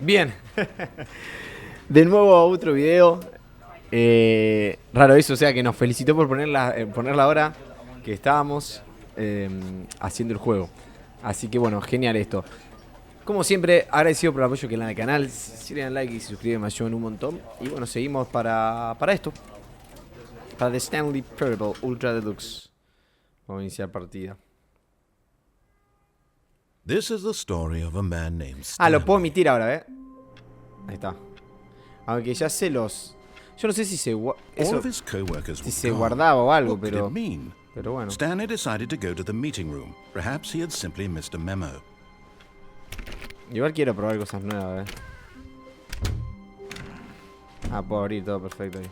Bien. De nuevo a otro video. Raro eso, o sea que nos felicitó por poner la hora que estábamos haciendo el juego. Así que bueno, genial esto. Como siempre, agradecido por el apoyo que le dan al canal. Si le dan like y se suscriben, me ayudan un montón. Y bueno, seguimos para esto. Para The Stanley Parable Ultra Deluxe. Vamos a iniciar partida. This is the story of a man named Stanley. Lo puedo emitir ahora, ¿eh? Ahí está. Aunque ya sé los... Yo no sé si se... Eso, si se guardaba o algo, pero bueno. Stanley decided to go to the meeting room. Perhaps he had simply missed a memo. Igual quiero probar cosas nuevas, puedo abrir todo perfecto ahí.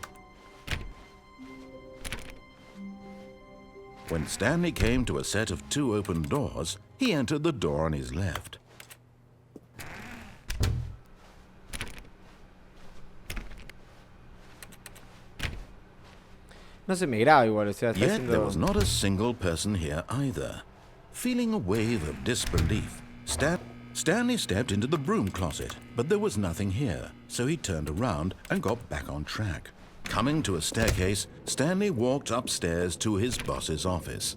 When Stanley came to a set of 2 open doors, he entered the door on his left. No se me graba igual, o sea, está Yet haciendo... there was not a single person here either. Feeling a wave of disbelief, Stanley stepped into the broom closet, but there was nothing here, so he turned around and got back on track. Coming to a staircase, Stanley walked upstairs to his boss's office.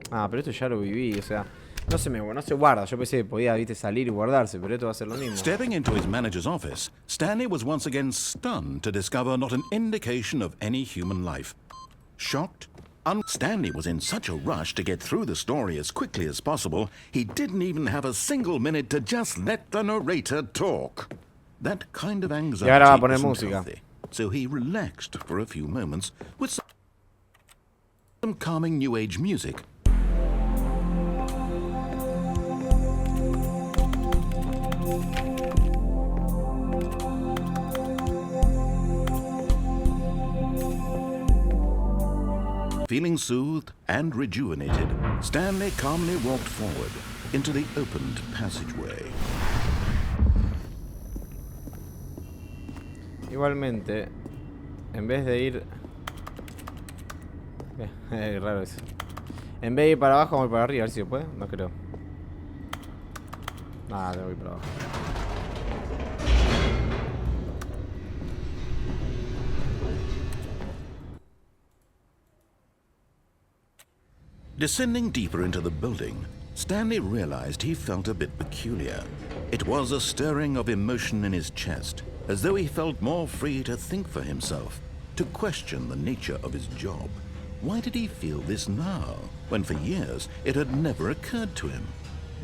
Pero esto ya lo viví, o sea, no se guarda. Yo pensé que podía, viste, salir y guardarse, pero esto va a ser lo mismo. Stepping into his manager's office, Stanley was once again stunned to discover not an indication of any human life. Shocked, Stanley was in such a rush to get through the story as quickly as possible, he didn't even have a single minute to just let the narrator talk. That kind of anxiety isn't healthy, so he relaxed for a few moments with some calming new age music. Feeling soothed and rejuvenated, Stanley calmly walked forward into the opened passageway. Igualmente, en vez de ir... raro eso. En vez de ir para abajo, vamos para arriba, a ver si se puede. No creo. Tengo que ir para abajo. Descending deeper into the building, Stanley realized he felt a bit peculiar. It was a stirring of emotion in his chest, as though he felt more free to think for himself, to question the nature of his job. Why did he feel this now, when for years it had never occurred to him?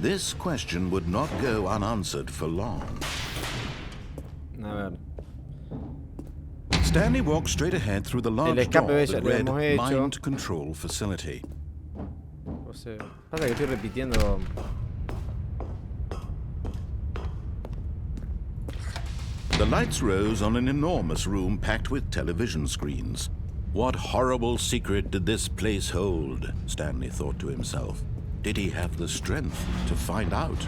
This question would not go unanswered for long. A ver. Stanley walked straight ahead through the large door that read Mind Control Facility. O sea, pasa que estoy repitiendo. The lights rose on an enormous room packed with television screens. What horrible secret did this place hold? Stanley thought to himself. Did he have the strength to find out?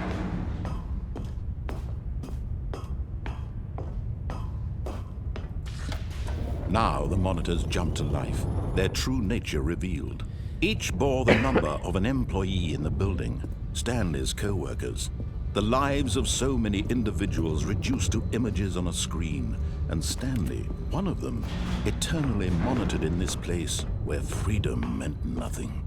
Now the monitors jumped to life, their true nature revealed. Each bore the number of an employee in the building, Stanley's co-workers. The lives of so many individuals reduced to images on a screen, and Stanley, one of them, eternally monitored in this place where freedom meant nothing.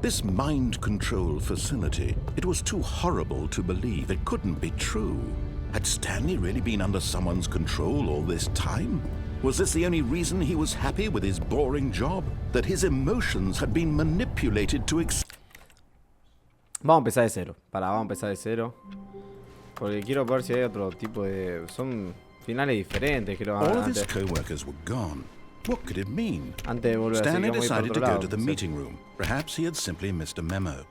This mind control facility, it was too horrible to believe. It couldn't be true. Had Stanley really been under someone's control all this time? Was this the only reason he was happy with his boring job? That his emotions had been manipulated to Vamos a empezar de cero. Vamos a empezar de cero. Porque quiero ver si hay otro tipo de... Son finales diferentes. Quiero All of his co-workers were gone. What could it mean? Antes de volver Stanley así, decided to go to the meeting room. Perhaps he had simply missed a memo.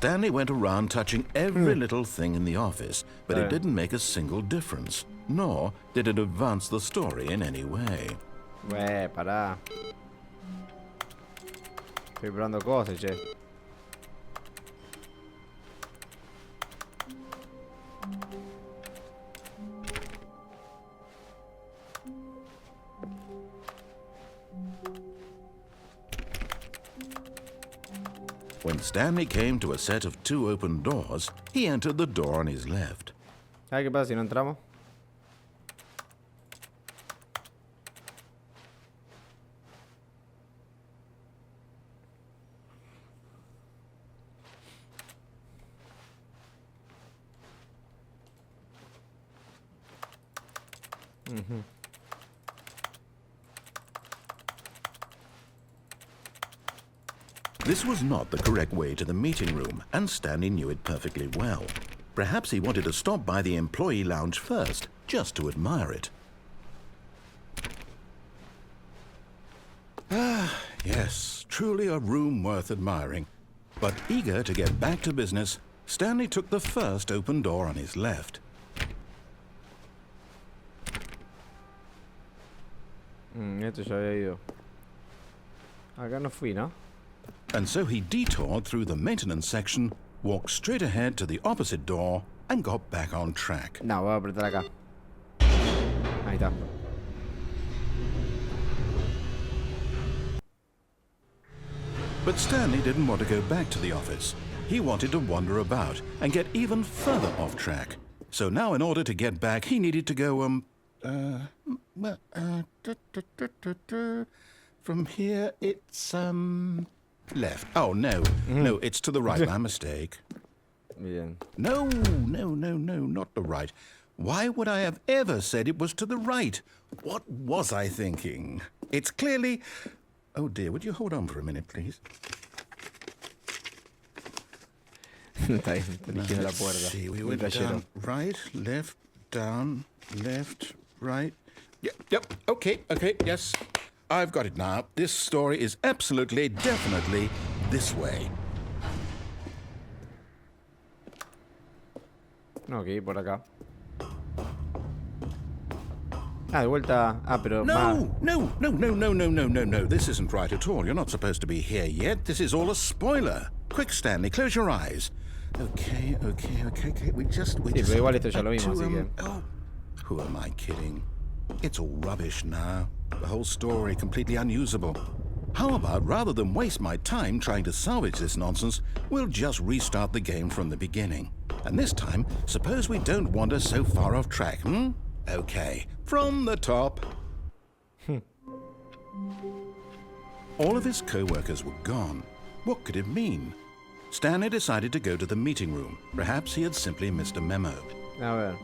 Stanley went around touching every little thing in the office, but it didn't make a single difference, nor did it advance the story in any way. Pará. Estoy probando cosas, che. When Stanley came to a set of 2 open doors, he entered the door on his left. ¿Sabes qué pasa si no entramos? This was not the correct way to the meeting room, and Stanley knew it perfectly well. Perhaps he wanted to stop by the employee lounge first, just to admire it. Ah, yes, truly a room worth admiring. But eager to get back to business, Stanley took the first open door on his left. Esto ya había ido. Acá no fui, ¿no? And so he detoured through the maintenance section, walked straight ahead to the opposite door, and got back on track. No, voy a apretar acá. Ahí está. But Stanley didn't want to go back to the office. He wanted to wander about and get even further off track. So now in order to get back, he needed to go, from here it's, left. Oh, no. No, it's to the right. My mistake. Bien. No, not the right. Why would I have ever said it was to the right? What was I thinking? It's clearly... Oh, dear, would you hold on for a minute, please? Está bien, está eligiendo la puerta. See, we Un went gallero. down, right, down, left, right. Yep, okay, yes. I've got it now. This story is absolutely, definitely this way. Ok, por acá. Ah, de vuelta. Ah, pero más. No. This isn't right at all. You're not supposed to be here yet. This is all a spoiler. Quick, Stanley, close your eyes. Okay. We just. Sí, pero igual esto ya lo vimos, así que. Oh, who am I kidding? It's all rubbish now. The whole story completely unusable. How about, rather than waste my time trying to salvage this nonsense, we'll just restart the game from the beginning. And this time, suppose we don't wander so far off track, Okay, from the top. All of his co-workers were gone. What could it mean? Stanley decided to go to the meeting room. Perhaps he had simply missed a memo. A ver.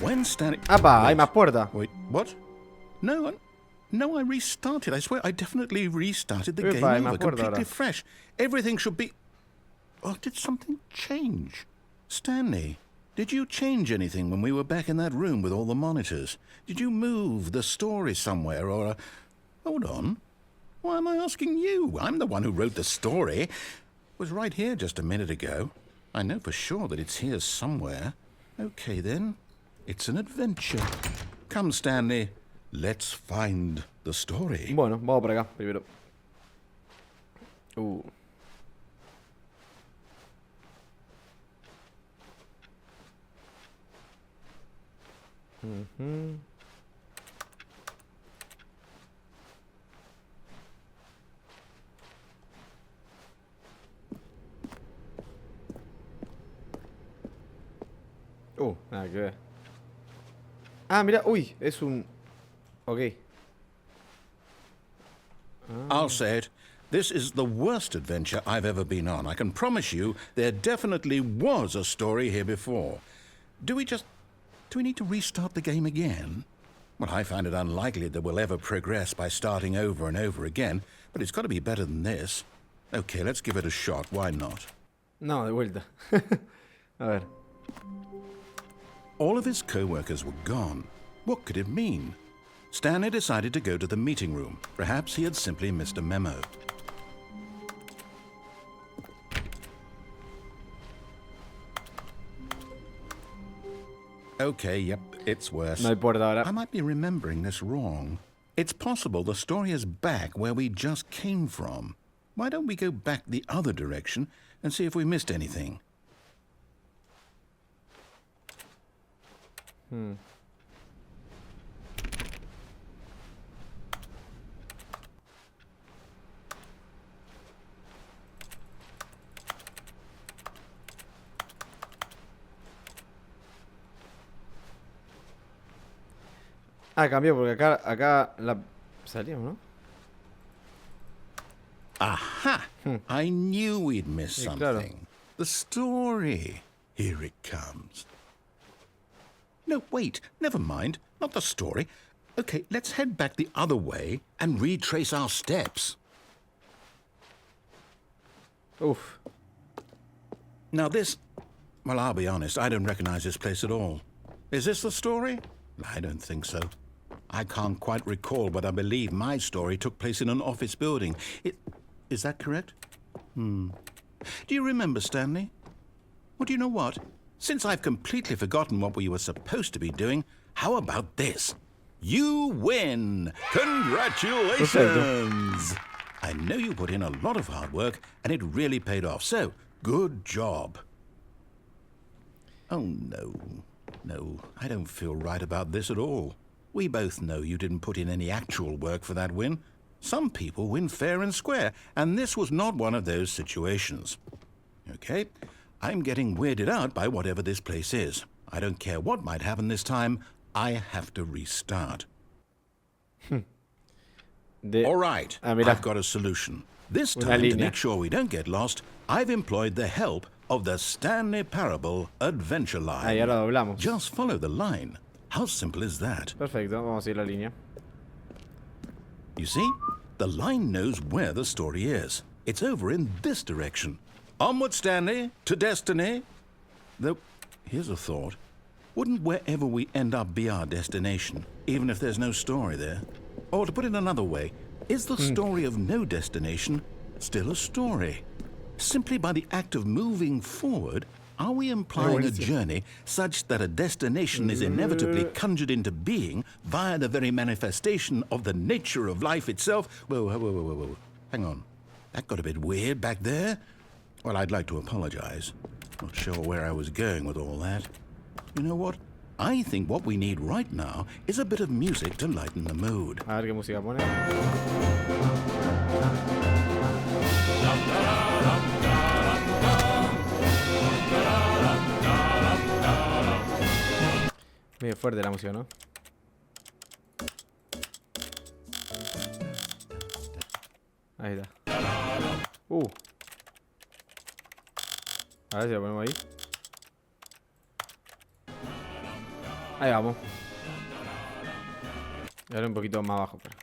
When Stanley... ¡Apa! Hay más puertas. Wait, what? No, I restarted. I swear, I definitely restarted the Epa, game hay over, más puertas completely ahora. fresh. Everything should be... Oh, did something change? Stanley, did you change anything when we were back in that room with all the monitors? Did you move the story somewhere, or... Hold on. Why am I asking you? I'm the one who wrote the story. It was right here just a minute ago. I know for sure that it's here somewhere. Okay, then. It's an adventure. Come, Stanley. Let's find the story. Bueno, vamos por acá primero. Nada que ver. Ah, mira, uy, es un... Ok. I'll say it. This is the worst adventure I've ever been on. I can promise you there definitely was a story here before. Do we need to restart the game again? Well, I find it unlikely that we'll ever progress by starting over and over again, but it's got to be better than this. Okay, let's give it a shot. Why not? No, de vuelta. A ver. All of his co-workers were gone. What could it mean? Stanley decided to go to the meeting room. Perhaps he had simply missed a memo. Okay, yep. It's worse. No hay puerta ahora. I might be remembering this wrong. It's possible the story is back where we just came from. Why don't we go back the other direction and see if we missed anything? Ah, cambió porque acá la salimos, ¿no? Aha! I knew we'd missed Sí, claro. something. The story. Here it comes. No, wait. Never mind. Not the story. Okay, let's head back the other way and retrace our steps. Uf. Now this... Well, I'll be honest. I don't recognize this place at all. Is this the story? I don't think so. I can't quite recall, but I believe my story took place in an office building. Is that correct? Do you remember, Stanley? Well, do you know what? Since I've completely forgotten what we were supposed to be doing, how about this? You win! Congratulations! I know you put in a lot of hard work, and it really paid off, so good job. Oh, no. No, I don't feel right about this at all. We both know you didn't put in any actual work for that win. Some people win fair and square, and this was not one of those situations. Okay, I'm getting weirded out by whatever this place is. I don't care what might happen this time. I have to restart. All right, I've got a solution. This time, to make sure we don't get lost, I've employed the help of the Stanley Parable Adventure Line. Ahí ahora doblamos. Just follow the line. How simple is that? Perfecto, vamos a ir la línea. You see, the line knows where the story is. It's over in this direction. Onward, Stanley, to destiny. Though, here's a thought. Wouldn't wherever we end up be our destination, even if there's no story there? Or to put it another way, is the story of no destination still a story? Simply by the act of moving forward, are we implying a journey such that a destination is inevitably conjured into being via the very manifestation of the nature of life itself? Whoa. Hang on. That got a bit weird back there. Well, I'd like to apologize. Not sure where I was going with all that. You know what? I think what we need right now is a bit of music to lighten the mood. A ver qué música pone. Medio fuerte la música, ¿no? Ahí está. A ver si lo ponemos ahí. Ahí vamos. Y ahora un poquito más abajo, pero...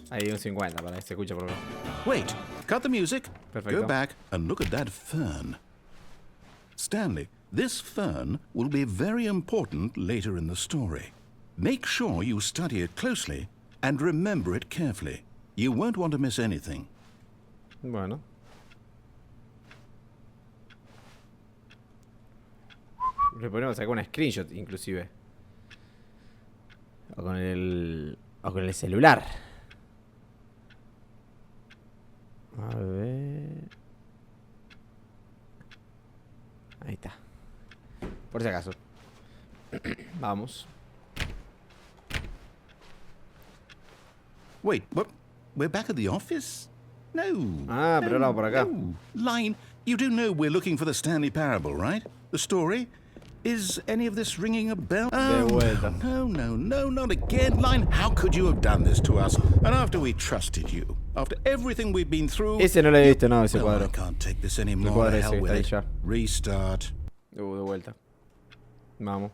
Ahí un 50 para que se escuche por lo menos. Wait, cut the music. Perfecto. Go back and look at that fern. Stanley, this fern will be very important later in the story. Make sure you study it closely and remember it carefully. You won't want to miss anything. Bueno. Le podemos sacar una screenshot inclusive. O con el celular. A ver. Ahí está. Por si acaso. Vamos. Wait, what? We're back at the office? No. Ah, pero ahora por acá. No. Line, you do know we're looking for the Stanley Parable, right? The story? Is any of this ringing a bell? Oh, no, not again. Line, how could you have done this to us? And after we trusted you, after everything we've been through... Ese no lo he visto, no, ese well, cuadro. I can't take this anymore. El cuadro The ese hell que with está ahí it. ya. Restart. De vuelta. Vamos.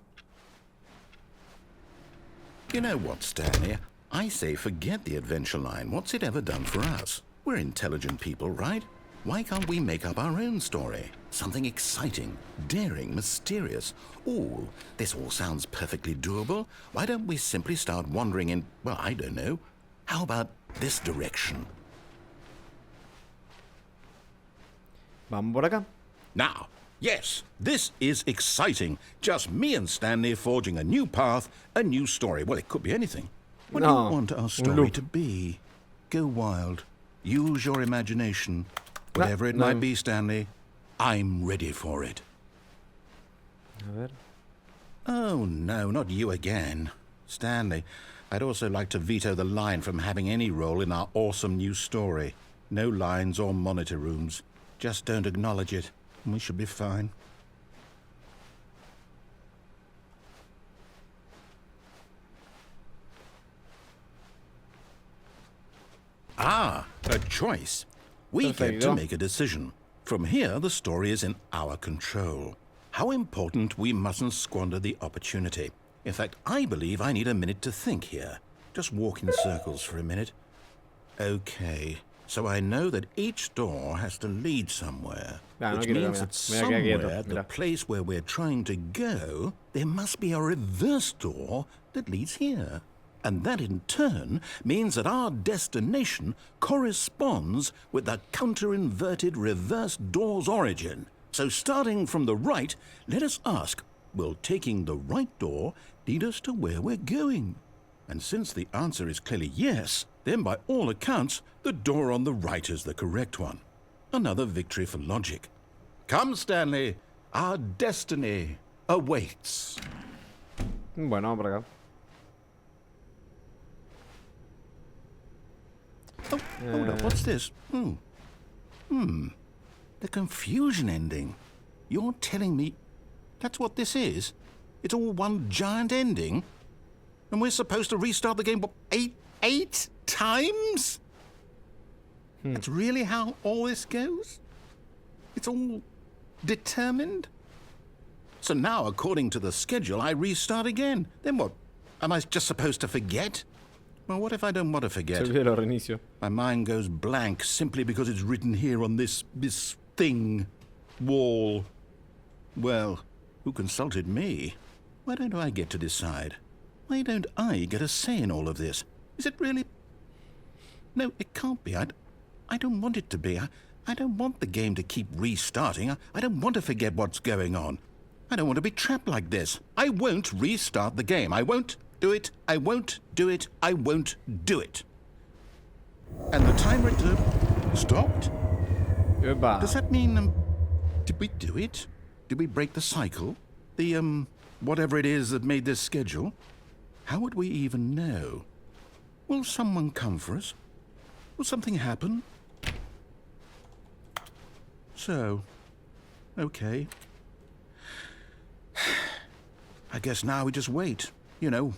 You know what, Stanley? I say forget the adventure line. What's it ever done for us? We're intelligent people, right? Why can't we make up our own story? Something exciting, daring, mysterious. Ooh, this all sounds perfectly doable. Why don't we simply start wandering in, well, I don't know. How about this direction? Vamos por acá. Now, Yes, this is exciting. Just me and Stanley forging a new path, a new story. Well, it could be anything. What do you want our story to be? Go wild. Use your imagination. Whatever it might be, Stanley, I'm ready for it. A ver. Oh, no, not you again. Stanley, I'd also like to veto the line from having any role in our awesome new story. No lines or monitor rooms. Just don't acknowledge it, and we should be fine. Ah, a choice. We get to make a decision. From here, the story is in our control. How important we mustn't squander the opportunity. In fact, I believe I need a minute to think here. Just walk in circles for a minute. Okay, so I know that each door has to lead somewhere. Which means that somewhere, the place where we're trying to go, there must be a reverse door that leads here. And that in turn means that our destination corresponds with the counter-inverted reverse door's origin. So starting from the right, let us ask, will taking the right door lead us to where we're going? And since the answer is clearly yes, then by all accounts, the door on the right is the correct one. Another victory for logic. Come, Stanley, our destiny awaits. Bueno, vamos por acá. Oh, hold up, what's this? The confusion ending. You're telling me that's what this is? It's all one giant ending? And we're supposed to restart the game, what, eight times? That's really how all this goes? It's all determined? So now, according to the schedule, I restart again. Then what? Am I just supposed to forget? Well, what if I don't want to forget? My mind goes blank simply because it's written here on this thing, wall. Well, who consulted me? Why don't I get to decide? Why don't I get a say in all of this? Is it really? No, it can't be. I don't want it to be. I don't want the game to keep restarting. I don't want to forget what's going on. I don't want to be trapped like this. I won't restart the game. I won't do it. I won't do it. I won't do it. And the timer stopped? Goodbye. Does that mean, did we do it? Did we break the cycle? The, whatever it is that made this schedule? How would we even know? Will someone come for us? Will something happen? So, okay. I guess now we just wait. You know,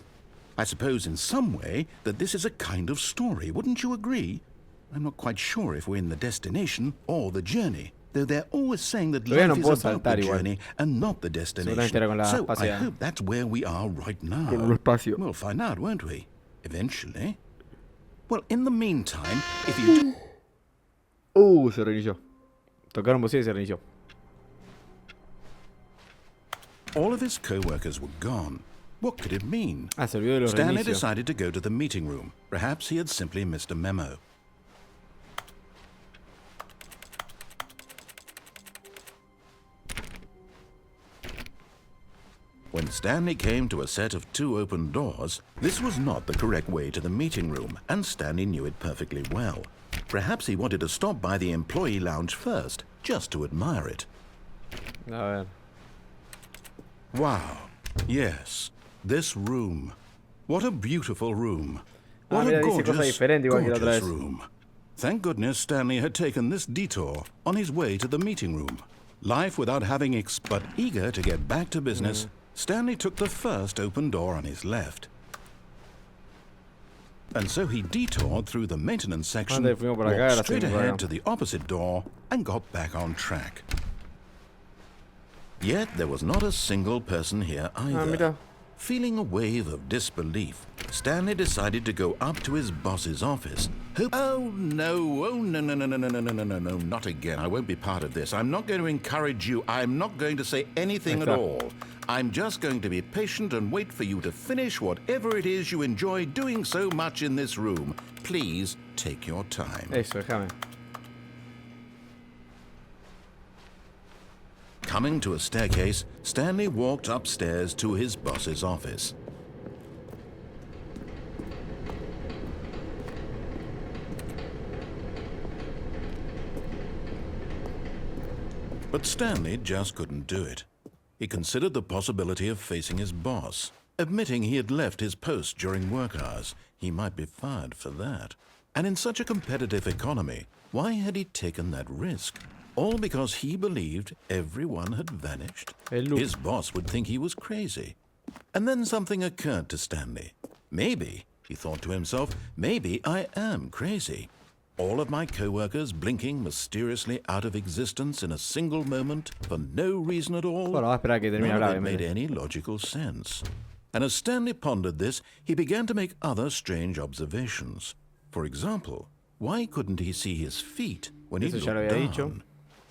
I suppose in some way that this is a kind of story, wouldn't you agree? I'm not quite sure if we're in the destination or the journey, though they're always saying that life is about the journey and not the destination. So I hope that's where we are right now. We'll find out, won't we? Eventually. Well, in the meantime, if you do... Se reinició. Tocaron bocina y se reinició. All of his co-workers were gone. What could it mean? Se olvidó de los Stanley reinicios. decided to go to the meeting room. Perhaps he had simply missed a memo. When Stanley came to a set of 2 open doors, this was not the correct way to the meeting room, and Stanley knew it perfectly well. Perhaps he wanted to stop by the employee lounge first, just to admire it. A ver. Wow. Yes. This room. What a beautiful room. What mira, a dice cosa gorgeous, diferente igual que la otra gorgeous vez. room. Thank goodness Stanley had taken this detour on his way to the meeting room. Life without having but eager to get back to business, Stanley took the first open door on his left. And so he detoured through the maintenance section, walked straight ahead to the opposite door, and got back on track. Yet there was not a single person here either. Mira. Feeling a wave of disbelief, Stanley decided to go up to his boss's office. Oh no, no, not again. I won't be part of this. I'm not going to encourage you. I'm not going to say anything at all. I'm just going to be patient and wait for you to finish whatever it is you enjoy doing so much in this room. Please take your time. Eso, déjame. Coming to a staircase, Stanley walked upstairs to his boss's office. But Stanley just couldn't do it. He considered the possibility of facing his boss. Admitting he had left his post during work hours, he might be fired for that. And in such a competitive economy, why had he taken that risk? All because he believed everyone had vanished? His boss would think he was crazy. And then something occurred to Stanley. Maybe, he thought to himself, maybe I am crazy. All of my co-workers blinking mysteriously out of existence in a single moment for no reason at all. Bueno, va a esperar que termine None of it hablar. made any logical sense. And as Stanley pondered this, he began to make other strange observations. For example, why couldn't he see his feet when he Eso ya lo looked había down? dicho.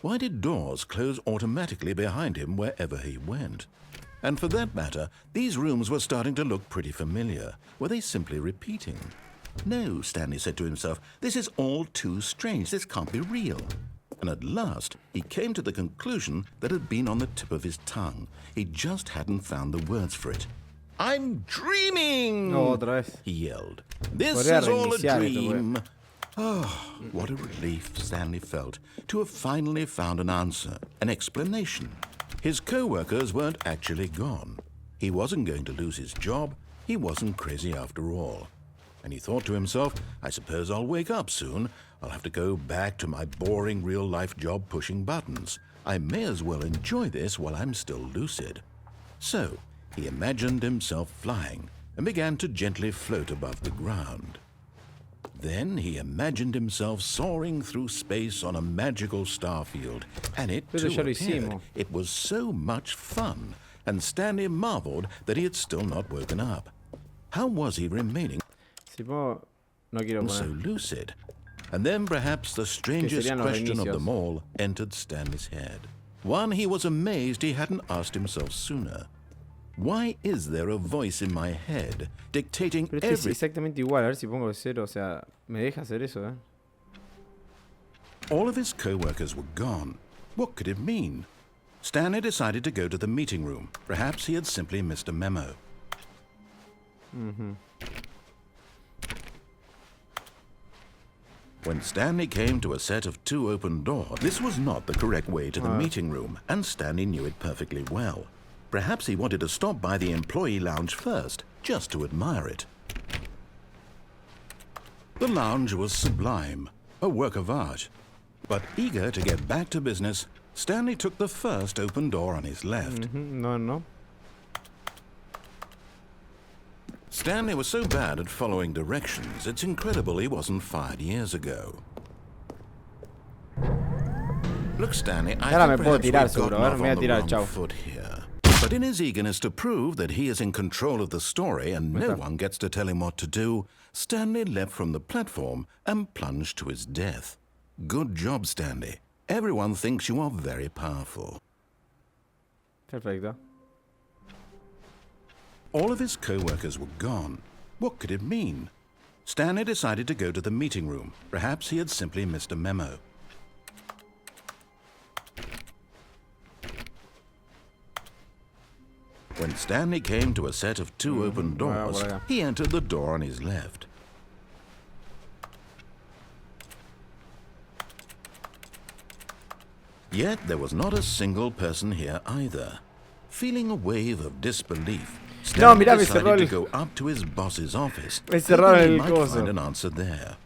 Why did doors close automatically behind him wherever he went? And for that matter, these rooms were starting to look pretty familiar. Were they simply repeating? No, Stanley said to himself, this is all too strange. This can't be real. And at last, he came to the conclusion that had been on the tip of his tongue. He just hadn't found the words for it. I'm dreaming! No, otra vez. He yelled. This Podría is all a reiniciar esto, dream. Oh, what a relief Stanley felt to have finally found an answer, an explanation. His co-workers weren't actually gone. He wasn't going to lose his job. He wasn't crazy after all. And he thought to himself, I suppose I'll wake up soon. I'll have to go back to my boring real-life job pushing buttons. I may as well enjoy this while I'm still lucid. So, he imagined himself flying and began to gently float above the ground. Then he imagined himself soaring through space on a magical starfield, and it too appeared. It was so much fun, and Stanley marveled that he had still not woken up. How was he remaining No quiero so poner. lucid? And then perhaps the strangest serían los question of reinicios. them all entered Stanley's head. One he was amazed he hadn't asked himself sooner. Why is there a voice in my head dictating Pero este es every... exactamente igual. A ver si pongo 0. O sea, me deja hacer eso, All of his co-workers were gone. What could it mean? Stanley decided to go to the meeting room. Perhaps he had simply missed a memo. When Stanley came to a set of 2 open doors, this was not the correct way to the meeting room, and Stanley knew it perfectly well. Perhaps he wanted to stop by the employee lounge first, just to admire it. The lounge was sublime, a work of art. But eager to get back to business, Stanley took the first open door on his left. No. Stanley was so bad at following directions, it's incredible he wasn't fired years ago. Look, Stanley, I Ahora me think puedo perhaps tirar we've seguro. gotten A ver, off me voy a on the tirar, wrong chao. foot here. But in his eagerness to prove that he is in control of the story and no one gets to tell him what to do, Stanley leapt from the platform and plunged to his death. Good job, Stanley. Everyone thinks you are very powerful. Perfecto. All of his co-workers were gone. What could it mean? Stanley decided to go to the meeting room. Perhaps he had simply missed a memo. When Stanley came to a set of 2 open doors, he entered the door on his left. Yet there was not a single person here either. Feeling a wave of disbelief, Stanley decided to go up to his boss's office, hoping he might find an answer there.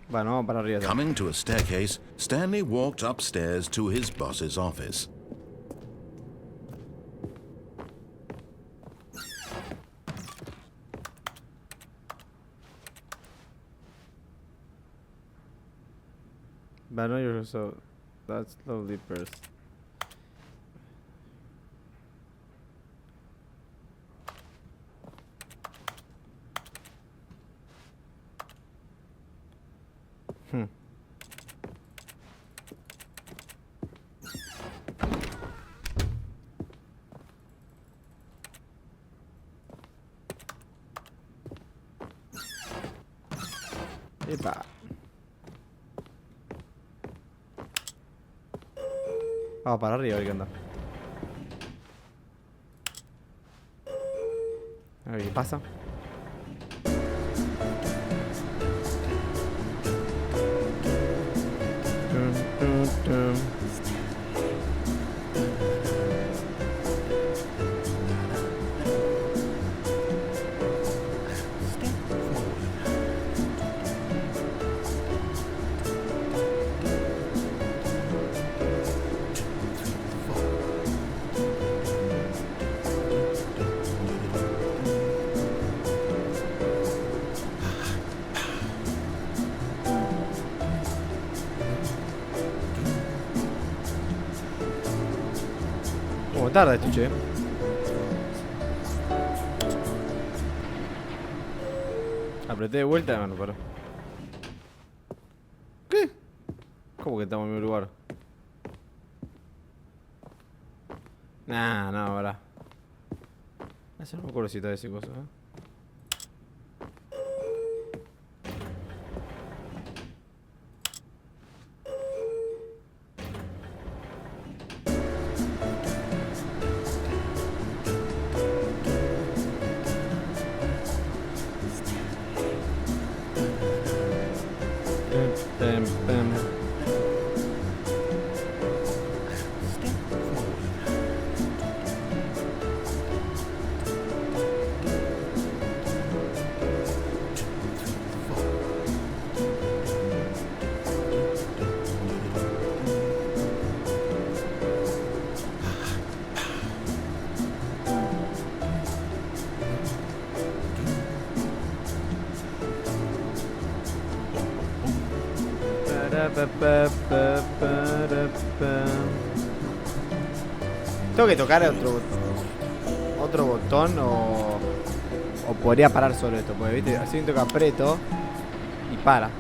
Bueno, vamos para arriba. Coming to a staircase, Stanley walked upstairs to his boss's office. But no, you're so... That's lovely first. Epa. Vamos para arriba a ver qué anda. A ver qué pasa. Como tarda esto, che. Apreté de vuelta y bueno, paró. ¿Qué? ¿Cómo que estamos en el mismo lugar? Nah, no, verdad. Eso no me acuerdo si está ese cosa, Pem, pem. Tengo que tocar otro botón o podría parar solo esto, porque viste, así siento que aprieto y para.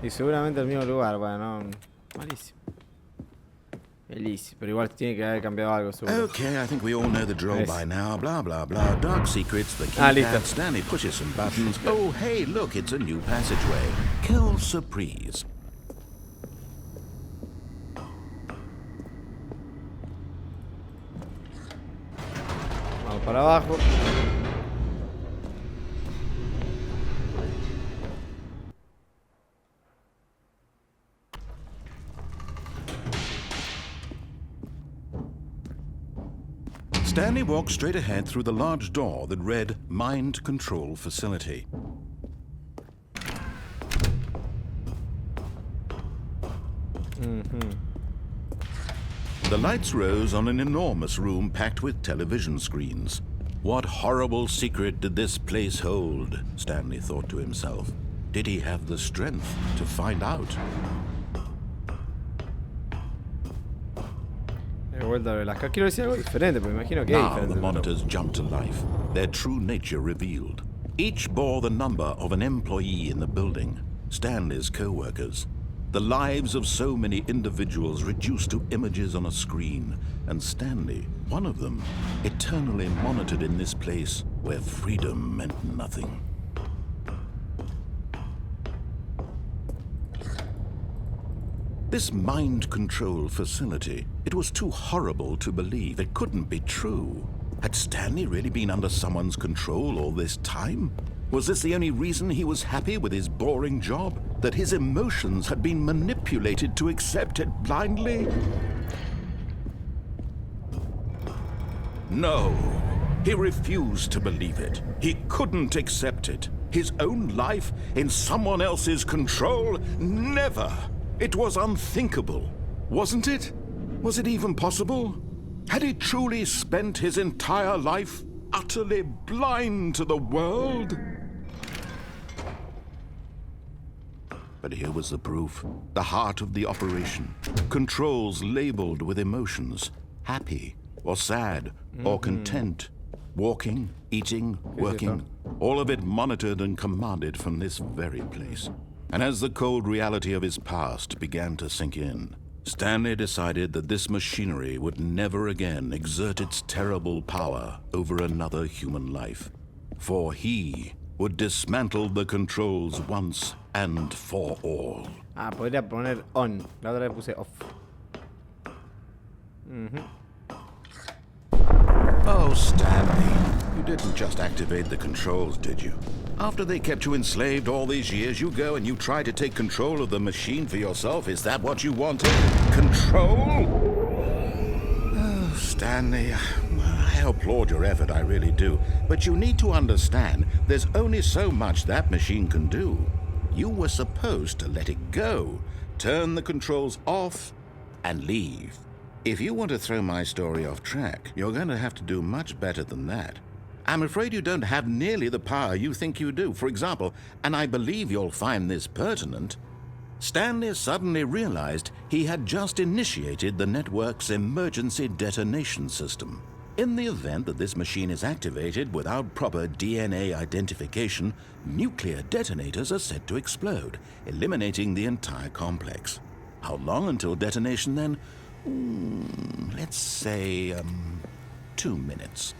Y seguramente el mismo lugar, bueno, malísimo. Malísimo, pero igual tiene que haber cambiado algo seguro. Okay, I think we all know the drill by now. Blah, blah, blah. Dark secrets, the keypad. Stanley pushes some buttons. Oh, hey, look, it's a new passageway. Quelle surprise. Vamos para abajo. Stanley walked straight ahead through the large door that read Mind Control Facility. The lights rose on an enormous room packed with television screens. What horrible secret did this place hold? Stanley thought to himself. Did he have the strength to find out? Quiero decir algo diferente, pero me imagino que es Now diferente. the monitors jumped to life, their true nature revealed. Each bore the number of an employee in the building, Stanley's co-workers. The lives of so many individuals reduced to images on a screen, and Stanley, one of them, eternally monitored in this place where freedom meant nothing. This mind control facility, it was too horrible to believe. It couldn't be true. Had Stanley really been under someone's control all this time? Was this the only reason he was happy with his boring job? That his emotions had been manipulated to accept it blindly? No. He refused to believe it. He couldn't accept it. His own life in someone else's control? Never. It was unthinkable, wasn't it? Was it even possible? Had he truly spent his entire life utterly blind to the world? But here was the proof, the heart of the operation. Controls labeled with emotions, happy or sad or content. Walking, eating, working, all of it monitored and commanded from this very place. And as the cold reality of his past began to sink in, Stanley decided that this machinery would never again exert its terrible power over another human life. For he would dismantle the controls once and for all. Ah, podría poner on. La otra vez puse off. Oh, Stanley, you didn't just activate the controls, did you? After they kept you enslaved all these years, you go and you try to take control of the machine for yourself. Is that what you wanted? Control? Oh, Stanley, I applaud your effort, I really do. But you need to understand, there's only so much that machine can do. You were supposed to let it go, turn the controls off, and leave. If you want to throw my story off track, you're going to have to do much better than that. I'm afraid you don't have nearly the power you think you do. For example, and I believe you'll find this pertinent, Stanley suddenly realized he had just initiated the network's emergency detonation system. In the event that this machine is activated without proper DNA identification, nuclear detonators are set to explode, eliminating the entire complex. How long until detonation then? Let's say, 2 minutes.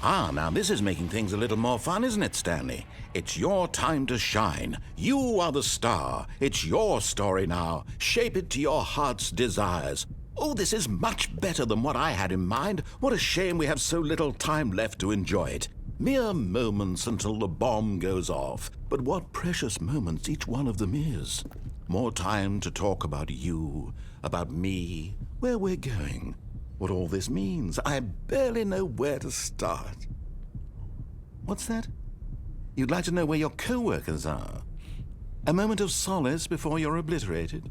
Now this is making things a little more fun, isn't it, Stanley? It's your time to shine. You are the star. It's your story now. Shape it to your heart's desires. Oh, this is much better than what I had in mind. What a shame we have so little time left to enjoy it. Mere moments until the bomb goes off. But what precious moments each one of them is. More time to talk about you, about me, where we're going, what all this means. I barely know where to start. What's that? You'd like to know where your co-workers are? A moment of solace before you're obliterated?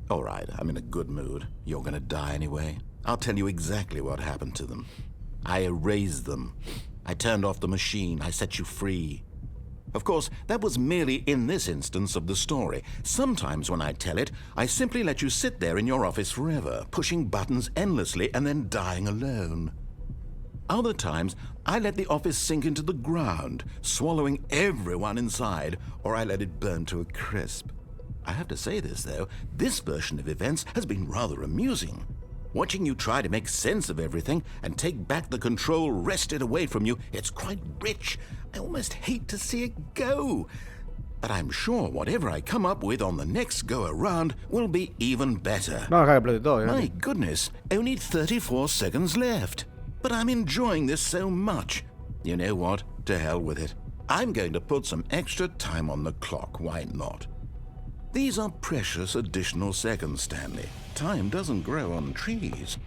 All right, I'm in a good mood. You're gonna die anyway. I'll tell you exactly what happened to them. I erased them. I turned off the machine. I set you free. Of course, that was merely in this instance of the story. Sometimes when I tell it, I simply let you sit there in your office forever, pushing buttons endlessly and then dying alone. Other times, I let the office sink into the ground, swallowing everyone inside, or I let it burn to a crisp. I have to say this, though, this version of events has been rather amusing. Watching you try to make sense of everything and take back the control wrested away from you, it's quite rich. I almost hate to see it go. But I'm sure whatever I come up with on the next go-around will be even better. Vamos a dejar que explote todo, My goodness, only 34 seconds left. But I'm enjoying this so much. You know what? To hell with it. I'm going to put some extra time on the clock, why not? These are precious additional seconds, Stanley. Time doesn't grow on trees.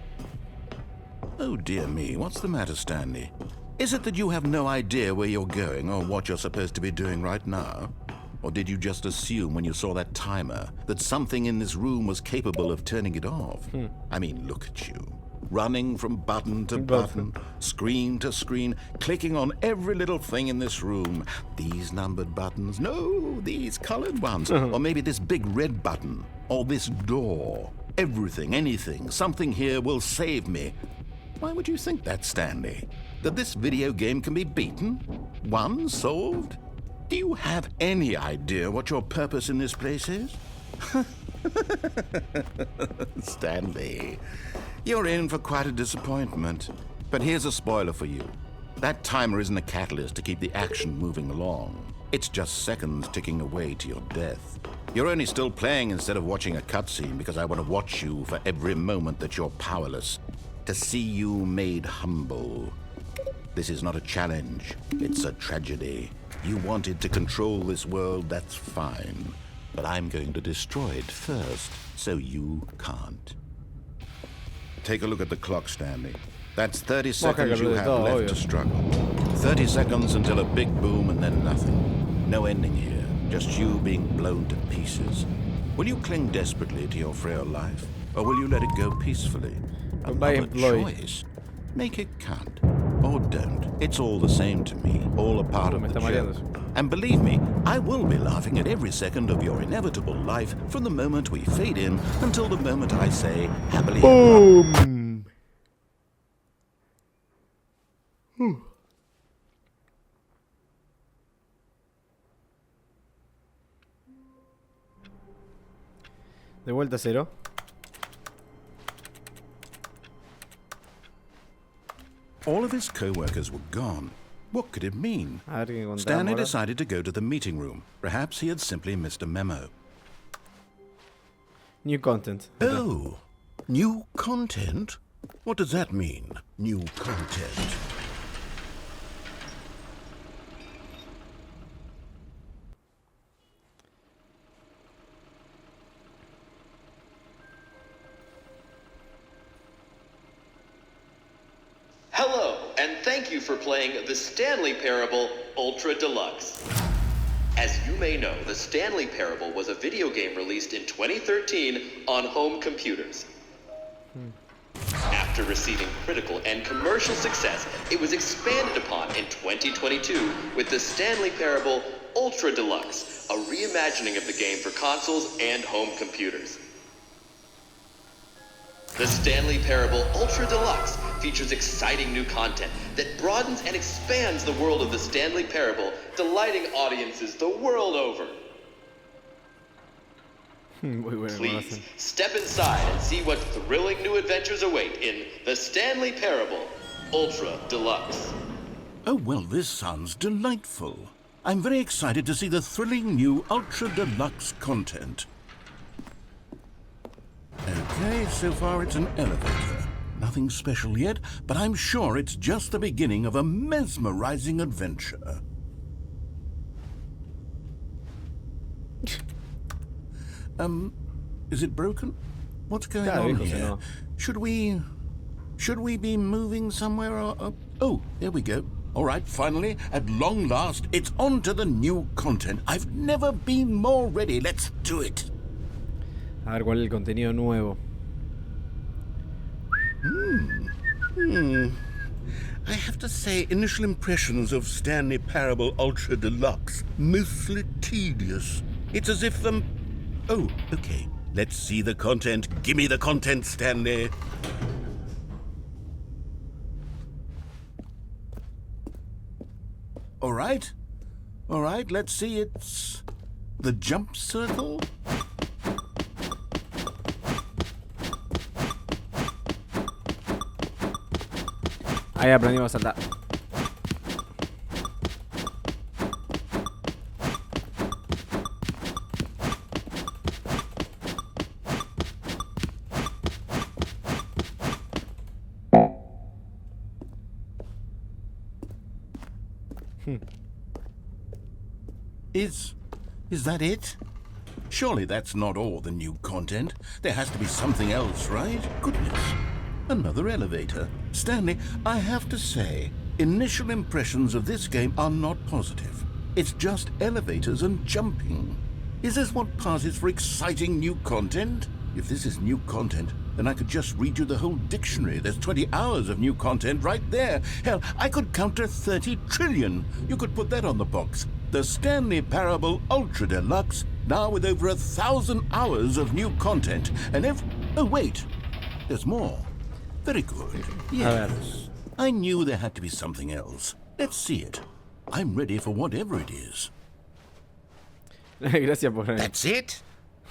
Oh dear me, what's the matter, Stanley? Is it that you have no idea where you're going or what you're supposed to be doing right now? Or did you just assume when you saw that timer that something in this room was capable of turning it off? I mean, look at you. Running from button to button, screen to screen, clicking on every little thing in this room. These numbered buttons, no, these colored ones. Or maybe this big red button, or this door. Everything, anything, something here will save me. Why would you think that, Stanley? That this video game can be beaten? Won? Solved? Do you have any idea what your purpose in this place is? Stanley, you're in for quite a disappointment. But here's a spoiler for you. That timer isn't a catalyst to keep the action moving along. It's just seconds ticking away to your death. You're only still playing instead of watching a cutscene because I want to watch you for every moment that you're powerless. To see you made humble. This is not a challenge. It's a tragedy. You wanted to control this world, that's fine. But I'm going to destroy it first, so you can't. Take a look at the clock, Stanley. That's 30 seconds you have left to struggle. 30 seconds until a big boom and then nothing. No ending here, just you being blown to pieces. Will you cling desperately to your frail life, or will you let it go peacefully? Another choice. Make it count. Or don't. It's all the same to me, all a part of the joke. And believe me, I will be laughing at every second of your inevitable life from the moment we fade in until the moment I say, happily ever after. De vuelta a cero. All of his co-workers were gone. What could it mean? Stanley decided to go to the meeting room. Perhaps he had simply missed a memo. New content. Oh, new content? What does that mean, new content? Hello, and thank you for playing the Stanley Parable Ultra Deluxe. As you may know, the Stanley Parable was a video game released in 2013 on home computers. After receiving critical and commercial success, it was expanded upon in 2022 with the Stanley Parable Ultra Deluxe, a reimagining of the game for consoles and home computers. The Stanley Parable Ultra Deluxe features exciting new content that broadens and expands the world of the Stanley Parable, delighting audiences the world over. Please, step inside and see what thrilling new adventures await in the Stanley Parable Ultra Deluxe. Oh, well, this sounds delightful. I'm very excited to see the thrilling new Ultra Deluxe content. Okay, so far it's an elevator. Nothing special yet, but I'm sure it's just the beginning of a mesmerizing adventure. Is it broken? What's going on here? Should we be moving somewhere or... Oh, there we go. All right, finally, at long last, it's on to the new content. I've never been more ready. Let's do it. A ver cuál es el contenido nuevo. I have to say, initial impressions of Stanley Parable Ultra Deluxe, mostly tedious. It's as if Oh, okay. Let's see the content. Gimme the content, Stanley. All right, let's see. It's the jump circle. Ahí aprendimos a saltar. Is that it? Surely that's not all the new content. There has to be something else, right? Goodness. Another elevator. Stanley, I have to say, initial impressions of this game are not positive. It's just elevators and jumping. Is this what passes for exciting new content? If this is new content, then I could just read you the whole dictionary. There's 20 hours of new content right there. Hell, I could count to 30 trillion. You could put that on the box. The Stanley Parable Ultra Deluxe, now with over 1,000 hours of new content. And oh, wait. There's more. Very good. Yes. I knew there had to be something else. Let's see it. I'm ready for whatever it is. Gracias por... That's it?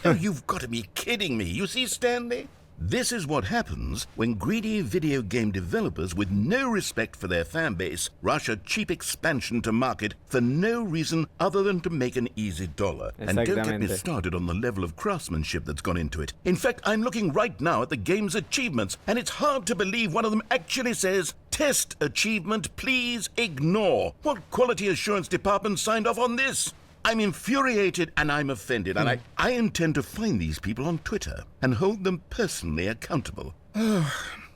Oh, you've got to be kidding me. You see, Stanley? This is what happens when greedy video game developers with no respect for their fan base rush a cheap expansion to market for no reason other than to make an easy dollar. And don't get me started on the level of craftsmanship that's gone into it. In fact, I'm looking right now at the game's achievements, and it's hard to believe one of them actually says, "Test achievement, please ignore." What quality assurance department signed off on this? I'm infuriated and I'm offended, and I intend to find these people on Twitter and hold them personally accountable.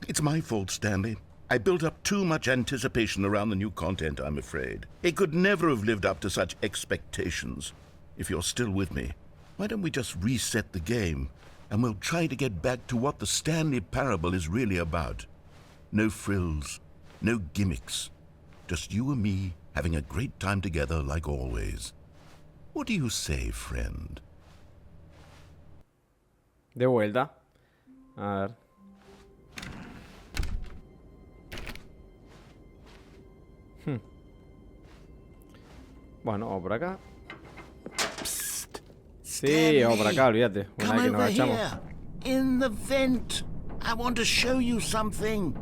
It's my fault, Stanley. I built up too much anticipation around the new content, I'm afraid. It could never have lived up to such expectations. If you're still with me, why don't we just reset the game and we'll try to get back to what the Stanley Parable is really about. No frills, no gimmicks. Just you and me having a great time together like always. What do you say, friend? De vuelta. A ver. Bueno, vamos por acá. Psst. Sí, vamos por acá, olvídate. Una vez que nos agachamos. In the vent. I want to show you something.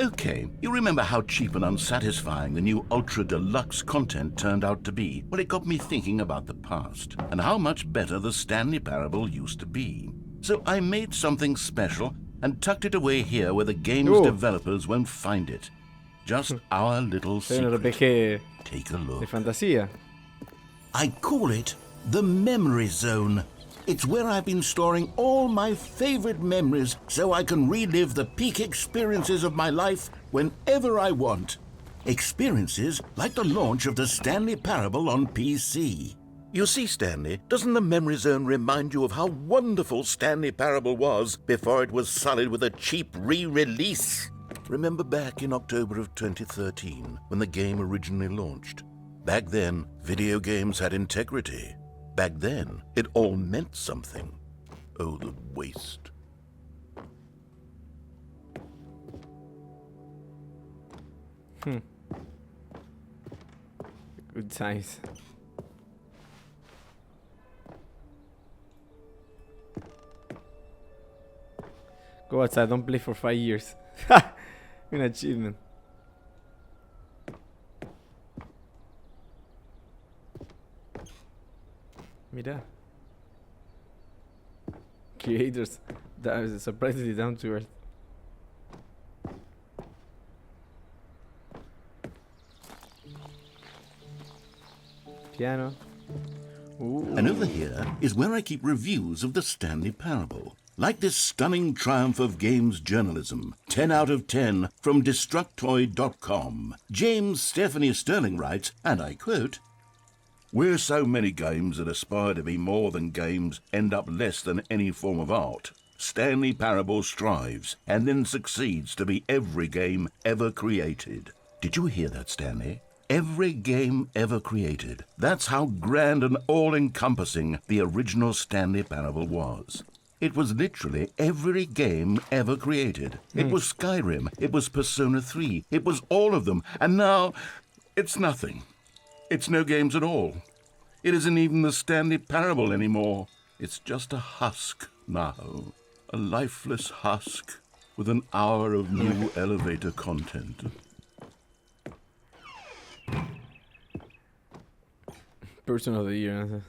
Okay, you remember how cheap and unsatisfying the new Ultra Deluxe content turned out to be? Well, it got me thinking about the past and how much better the Stanley Parable used to be. So I made something special and tucked it away here where the game's developers won't find it. Just our little Soy un secret. RPG Take a look. de fantasía. I call it the Memory Zone. It's where I've been storing all my favorite memories so I can relive the peak experiences of my life whenever I want. Experiences like the launch of the Stanley Parable on PC. You see, Stanley, doesn't the Memory Zone remind you of how wonderful Stanley Parable was before it was sullied with a cheap re-release? Remember back in October of 2013 when the game originally launched? Back then, video games had integrity. Back then, it all meant something. Oh, the waste. Good times. Go outside, don't play for 5 years. An achievement. Mira. Creators. That is surprisingly down to earth. Piano. Ooh. And over here is where I keep reviews of the Stanley Parable. Like this stunning triumph of games journalism, 10 out of 10 from Destructoid.com. James Stephanie Sterling writes, and I quote, "Where so many games that aspire to be more than games end up less than any form of art, Stanley Parable strives and then succeeds to be every game ever created." Did you hear that, Stanley? Every game ever created. That's how grand and all-encompassing the original Stanley Parable was. It was literally every game ever created. It was Skyrim, it was Persona 3, it was all of them, and now it's nothing. It's no games at all. It isn't even the Stanley Parable anymore. It's just a husk now. A lifeless husk with an hour of new elevator content. Person of the year.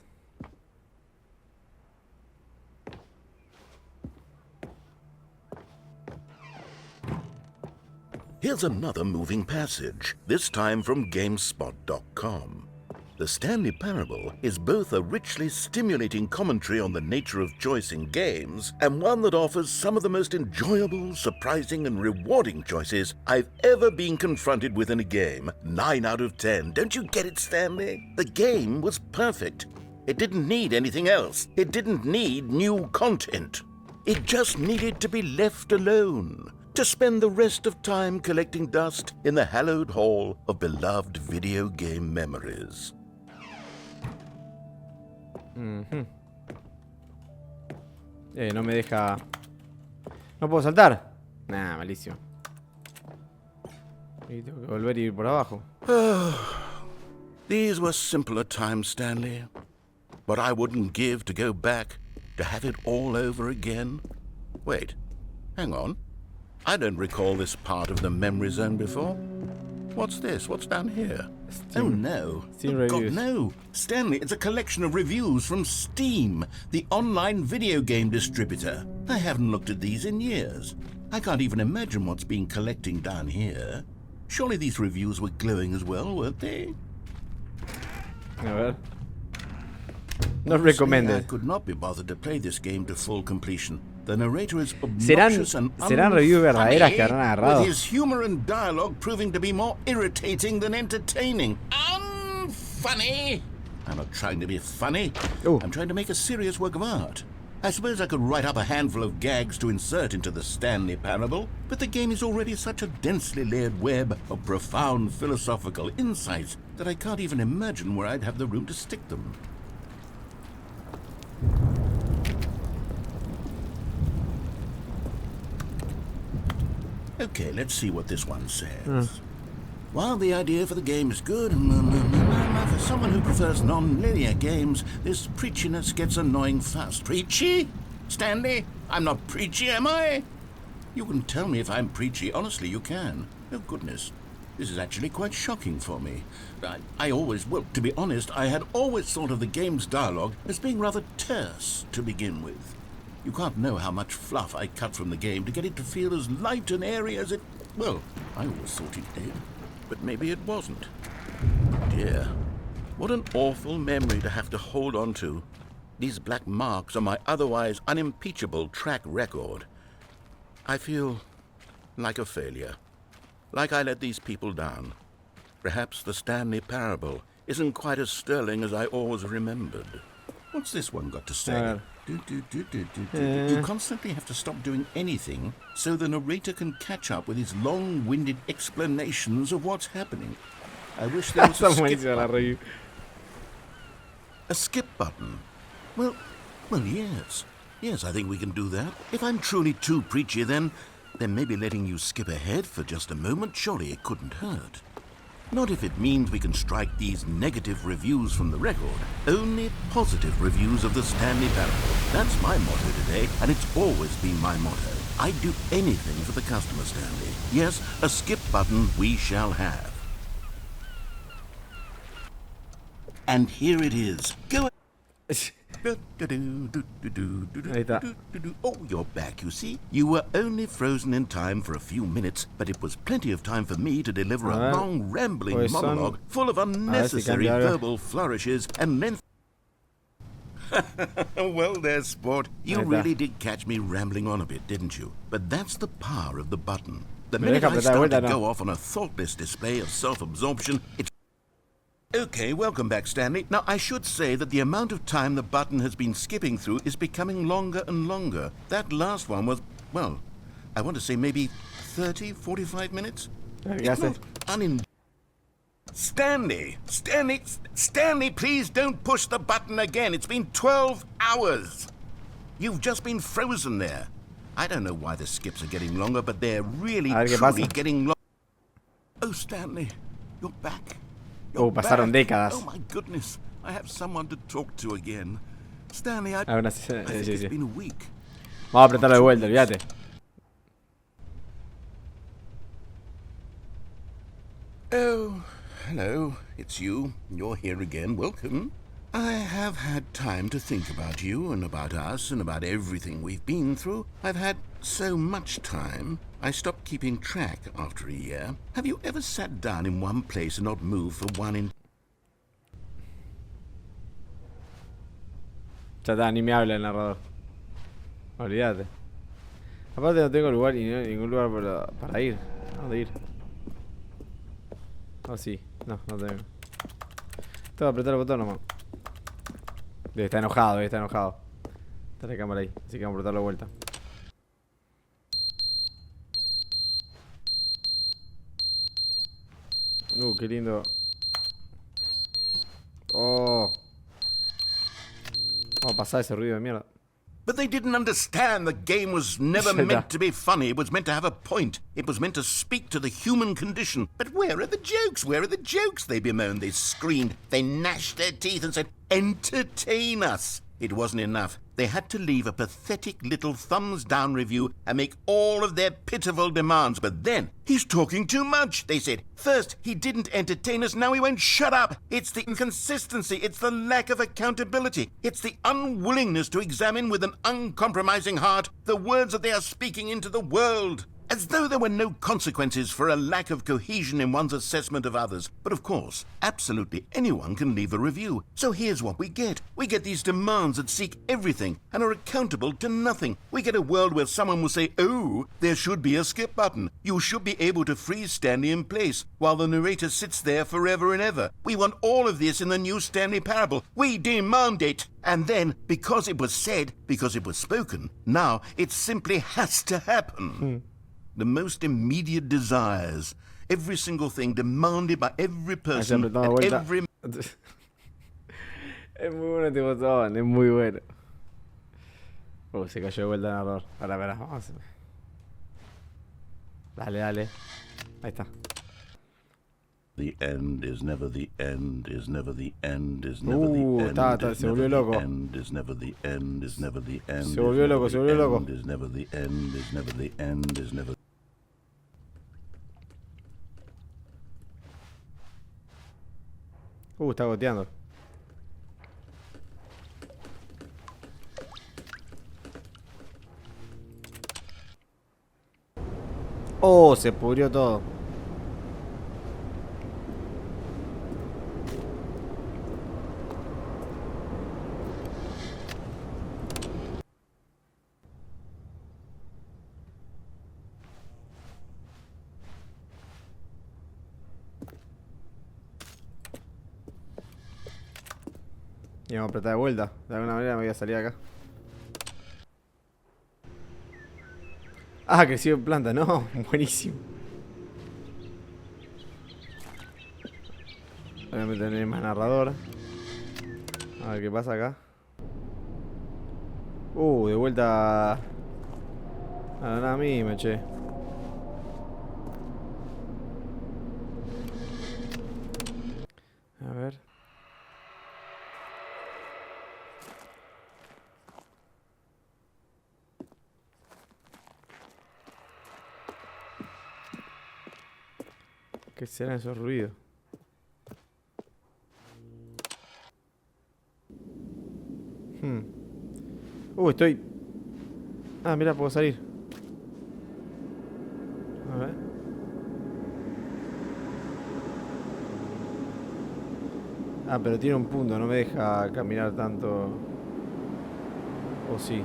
Here's another moving passage, this time from GameSpot.com. The Stanley Parable is both a richly stimulating commentary on the nature of choice in games and one that offers some of the most enjoyable, surprising, and rewarding choices I've ever been confronted with in a game. 9 out of 10. Don't you get it, Stanley? The game was perfect. It didn't need anything else. It didn't need new content. It just needed to be left alone, to spend the rest of time collecting dust in the hallowed hall of beloved video game memories. No me deja. No puedo saltar. Nah, malísimo. Y tengo que volver y ir por abajo. These were simpler times, Stanley. But I wouldn't give to go back, to have it all over again. Wait, hang on. I don't recall this part of the memory zone before. What's this? What's down here? Steam. Oh no. Steam Oh, God, reviews. no. Stanley, it's a collection of reviews from Steam, the online video game distributor. I haven't looked at these in years. I can't even imagine what's been collecting down here. Surely these reviews were glowing as well, weren't they? A ver. Not I recommended. could not be bothered to play this game to full completion. The narrator is ¿Serán obnoxious and reviews verdaderas que habrán unfunny, agarrado? with his humor and dialogue proving to be more irritating than entertaining. Unfunny! I'm not trying to be funny. Ooh. I'm trying to make a serious work of art. I suppose I could write up a handful of gags to insert into the Stanley Parable, but the game is already such a densely layered web of profound philosophical insights that I can't even imagine where I'd have the room to stick them. Okay, let's see what this one says. While the idea for the game is good, for someone who prefers non-linear games, this preachiness gets annoying fast. Preachy? Stanley? I'm not preachy, am I? You can tell me if I'm preachy. Honestly, you can. Oh, goodness. This is actually quite shocking for me. I always, well, to be honest, I had always thought of the game's dialogue as being rather terse to begin with. You can't know how much fluff I cut from the game to get it to feel as light and airy as it... Well, I always thought it did, but maybe it wasn't. Dear, what an awful memory to have to hold on to. These black marks are my otherwise unimpeachable track record. I feel like a failure. Like I let these people down. Perhaps the Stanley parable isn't quite as sterling as I always remembered. What's this one got to say? You constantly have to stop doing anything so the narrator can catch up with his long-winded explanations of what's happening. I wish there was a skip button. A skip button? Well, yes. Yes, I think we can do that. If I'm truly too preachy, then maybe letting you skip ahead for just a moment, surely it couldn't hurt. Not if it means we can strike these negative reviews from the record. Only positive reviews of the Stanley parable. That's my motto today, and it's always been my motto. I'd do anything for the customer, Stanley. Yes, a skip button we shall have. And here it is. Go Oh, you're back, you see. You were only frozen in time for a few minutes, but it was plenty of time for me to deliver a long, rambling monologue full of unnecessary verbal flourishes and length. Well, there, sport. You really did catch me rambling on a bit, didn't you? But that's the power of the button. The minute I start to go off on a thoughtless display of self-absorption, it's... Okay, welcome back, Stanley. Now, I should say that the amount of time the button has been skipping through is becoming longer and longer. That last one was, well, I want to say maybe 30, 45 minutes? Stanley, please don't push the button again. It's been 12 hours. You've just been frozen there. I don't know why the skips are getting longer, but they're really, truly getting long. Oh, Stanley, you're back. Pasaron décadas. Oh my goodness, I have someone to talk to again. Stanley, I think it's been a week. Vamos a apretarlo de vuelta, olvídate. Oh, hello, it's you. You're here again. Welcome. I have had time to think about you and about us and about everything we've been through. I've had so much time. I stopped keeping track after a year. Have you ever sat down in one place and not moved for one in... Ya está, ni me habla el narrador. Olvídate. Aparte no tengo lugar y ningún lugar para ir. ¿A dónde ir? Oh, sí. No tengo. Tengo que apretar el botón nomás. Está enojado, está enojado. Está la cámara ahí, así que vamos a apretarlo de vuelta. Qué lindo. Oh. Vamos a pasar ese ruido de mierda. But they didn't understand the game was never meant to be funny. It was meant to have a point. It was meant to speak to the human condition. But where are the jokes? Where are the jokes? They bemoaned, they screamed, they gnashed their teeth and said, entertain us. It wasn't enough. They had to leave a pathetic little thumbs-down review and make all of their pitiful demands. But then, he's talking too much, they said. First, he didn't entertain us, now he won't shut up. It's the inconsistency, it's the lack of accountability. It's the unwillingness to examine with an uncompromising heart the words that they are speaking into the world. As though there were no consequences for a lack of cohesion in one's assessment of others. But of course, absolutely anyone can leave a review. So here's what we get. We get these demands that seek everything and are accountable to nothing. We get a world where someone will say, oh, there should be a skip button. You should be able to freeze Stanley in place while the narrator sits there forever and ever. We want all of this in the new Stanley parable. We demand it. And then, because it was said, because it was spoken, now it simply has to happen. The most immediate desires, every single thing demanded by every person at every... Es muy bueno este botón, es muy bueno. Se cayó de vuelta el narrador. Ahora, vamos a... Dale. Ahí está. The end is never the end is never the end is never the end. Se volvió loco. End is never the end is never the end. Se volvió loco, se volvió loco. Is never the end is never the end is never. Está goteando. Oh, se pudrió todo. Y vamos a apretar de vuelta. De alguna manera me voy a salir acá. Ah, creció en planta, no, buenísimo. Obviamente no hay más narrador. A ver qué pasa acá. De vuelta a la nada misma, che. A ver. ¿Qué serán esos ruidos? Estoy... Ah, mira, puedo salir. A ver. Ah, pero tiene un punto, no me deja caminar tanto. ¿O sí?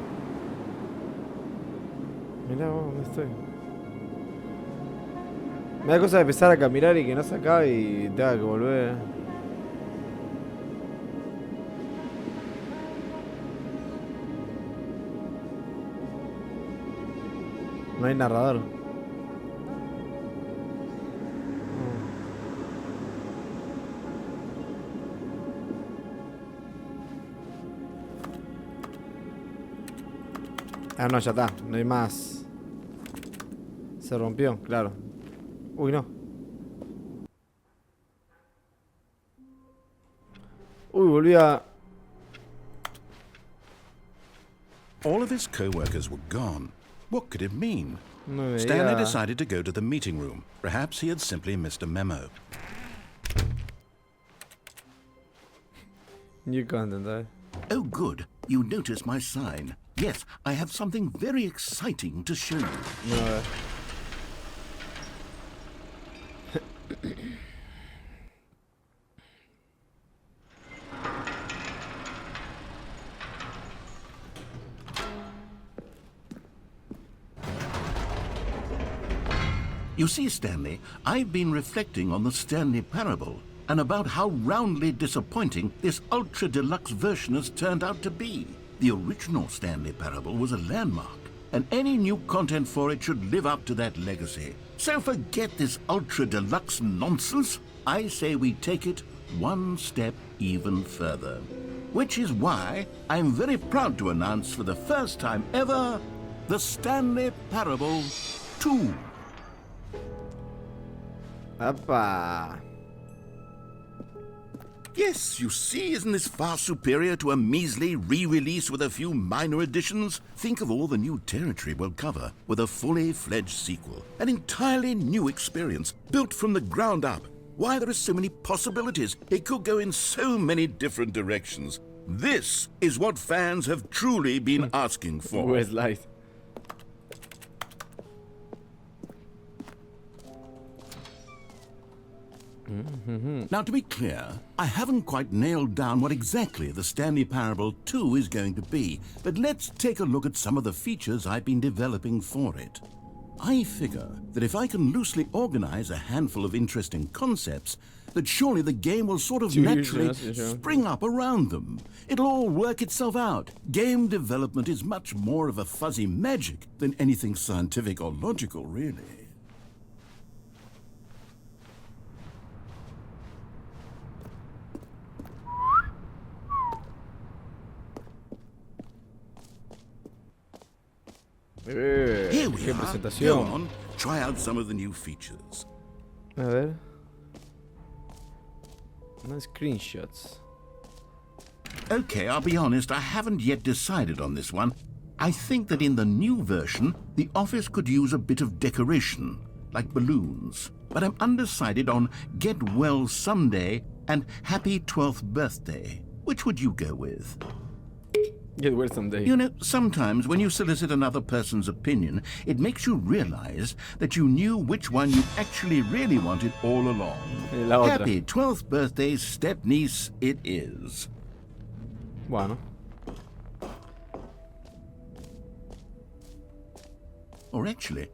Mirá vos, ¿dónde estoy? Me da cosa de empezar a caminar y que no se acabe y tenga que volver. No hay narrador. Ah, no, ya está. No hay más. Se rompió, claro. Uy, no. Volví a... All of his co-workers were gone. What could it mean? No Stanley decided to go to the meeting room. Perhaps he had simply missed a memo. New content, eh? Oh, good. You notice my sign. Yes, I have something very exciting to show you. No, You see, Stanley, I've been reflecting on the Stanley parable and about how roundly disappointing this ultra-deluxe version has turned out to be. The original Stanley parable was a landmark, and any new content for it should live up to that legacy. So forget this ultra-deluxe nonsense. I say we take it one step even further. Which is why I'm very proud to announce for the first time ever, the Stanley Parable 2. ¡Apa! Yes, you see, isn't this far superior to a measly re-release with a few minor additions? Think of all the new territory we'll cover with a fully fledged sequel. An entirely new experience, built from the ground up. Why, there are so many possibilities. It could go in so many different directions. This is what fans have truly been asking for. Where's light? Now, to be clear, I haven't quite nailed down what exactly the Stanley Parable 2 is going to be, but let's take a look at some of the features I've been developing for it. I figure that if I can loosely organize a handful of interesting concepts, that surely the game will sort of naturally spring up around them. It'll all work itself out. Game development is much more of a fuzzy magic than anything scientific or logical, really. Here we are. Go on, try out some of the new features. A ver. No screenshots. Okay, I'll be honest, I haven't yet decided on this one. I think that in the new version, the office could use a bit of decoration, like balloons. But I'm undecided on Get Well Someday and Happy 12th Birthday. Which would you go with? Get well someday. You know, sometimes when you solicit another person's opinion, it makes you realize that you knew which one you actually really wanted all along. La otra. Happy 12th Birthday, step-niece it is. Bueno. Or actually,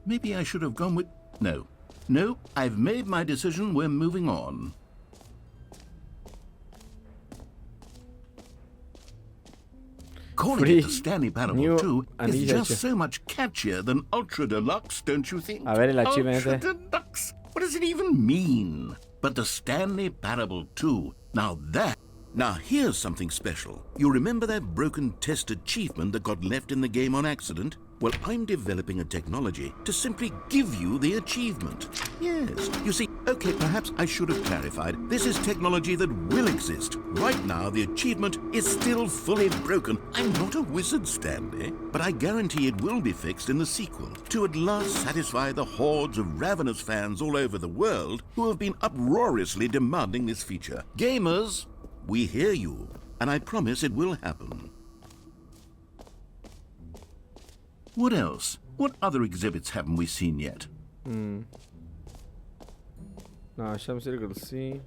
maybe I should have gone with... No, I've made my decision, we're moving on. Calling Free it the Stanley Parable new 2 is Amigo just edition. so much catchier than Ultra Deluxe, don't you think? A ver el achievement Ultra este. Deluxe? What does it even mean? But the Stanley Parable 2, Now here's something special. You remember that broken test achievement that got left in the game on accident? Well, I'm developing a technology to simply give you the achievement. Yes, you see, okay, perhaps I should have clarified. This is technology that will exist. Right now, the achievement is still fully broken. I'm not a wizard, Stanley, but I guarantee it will be fixed in the sequel to at last satisfy the hordes of ravenous fans all over the world who have been uproariously demanding this feature. Gamers, we hear you, and I promise it will happen. What else? What other exhibits haven't we seen yet? No, Jump Circle sí.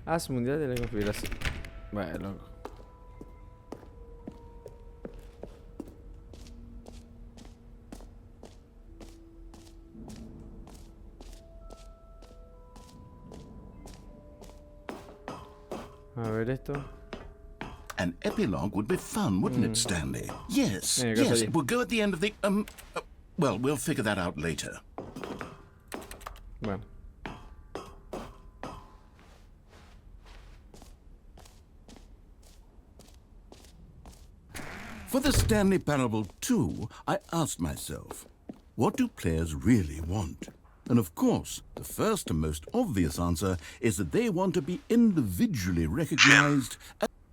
Haz mundial de la configuración. Bueno, loco. A ver esto. An epilogue would be fun, wouldn't it, Stanley? Yes, Yeah, go yes, for it will go at the end of the, well, we'll figure that out later. Bueno. For the Stanley Parable 2, I asked myself, what do players really want? And of course, the first and most obvious answer is that they want to be individually recognized.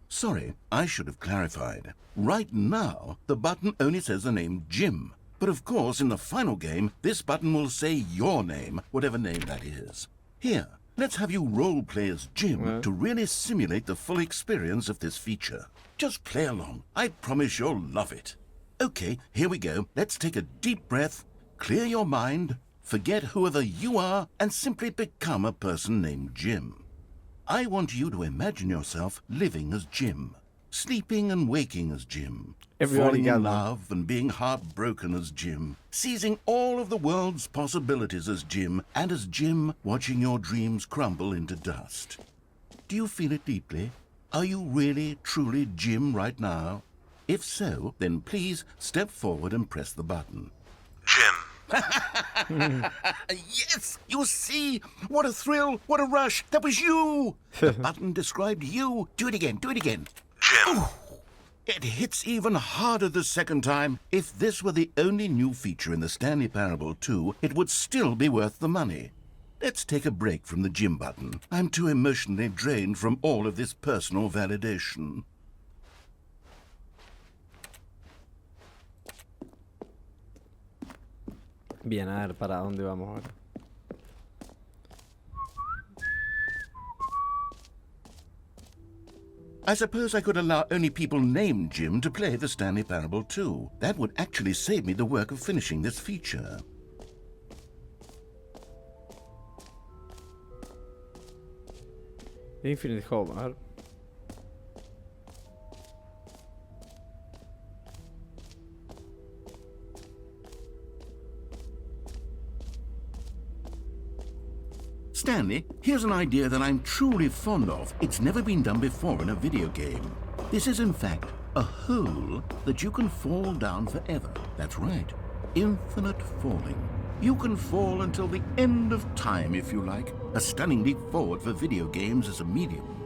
Sorry, I should have clarified. Right now, the button only says the name Jim. But of course, in the final game, this button will say your name, whatever name that is. Here, let's have you role-play as Jim to really simulate the full experience of this feature. Just play along. I promise you'll love it. Okay, here we go. Let's take a deep breath, clear your mind, forget whoever you are, and simply become a person named Jim. I want you to imagine yourself living as Jim, sleeping and waking as Jim, falling in love and being heartbroken as Jim, seizing all of the world's possibilities as Jim, and as Jim watching your dreams crumble into dust. Do you feel it deeply? Are you really, truly Jim right now? If so, then please step forward and press the button. Jim. Yes! You see? What a thrill! What a rush! That was you! The button described you. Do it again. Do it again. Jim. Ooh, it hits even harder the second time. If this were the only new feature in the Stanley Parable 2, it would still be worth the money. Let's take a break from the Jim button. I'm too emotionally drained from all of this personal validation. Bien, a ver, ¿para dónde vamos ahora? I suppose I could allow only people named Jim to play the Stanley Parable 2. That would actually save me the work of finishing this feature. Infinite Home, a ver. Stanley, here's an idea that I'm truly fond of. It's never been done before in a video game. This is, in fact, a hole that you can fall down forever. That's right. Infinite falling. You can fall until the end of time, if you like. A stunning leap forward for video games as a medium.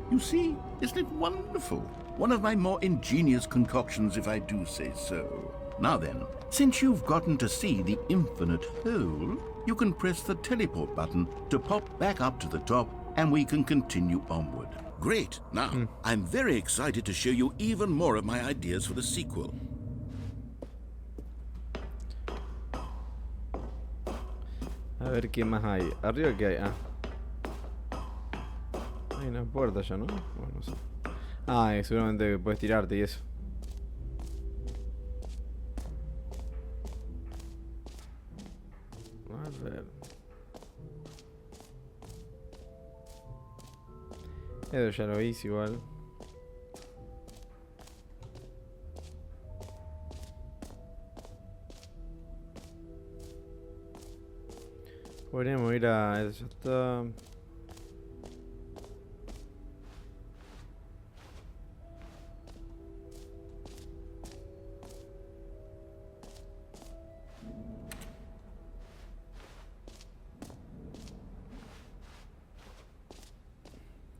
You see, isn't it wonderful? One of my more ingenious concoctions, if I do say so. Now then, since you've gotten to see the infinite hole, you can press the teleport button to pop back up to the top, and we can continue onward. Great. Now, I'm very excited to show you even more of my ideas for the sequel. A ver qué más hay. Arriba qué hay. Ah. Hay una puerta ya, ¿no? Bueno, no sé. Ah, seguramente puedes tirarte y eso. A ver. Eso ya lo hice igual. Podríamos ir a... Eso ya está.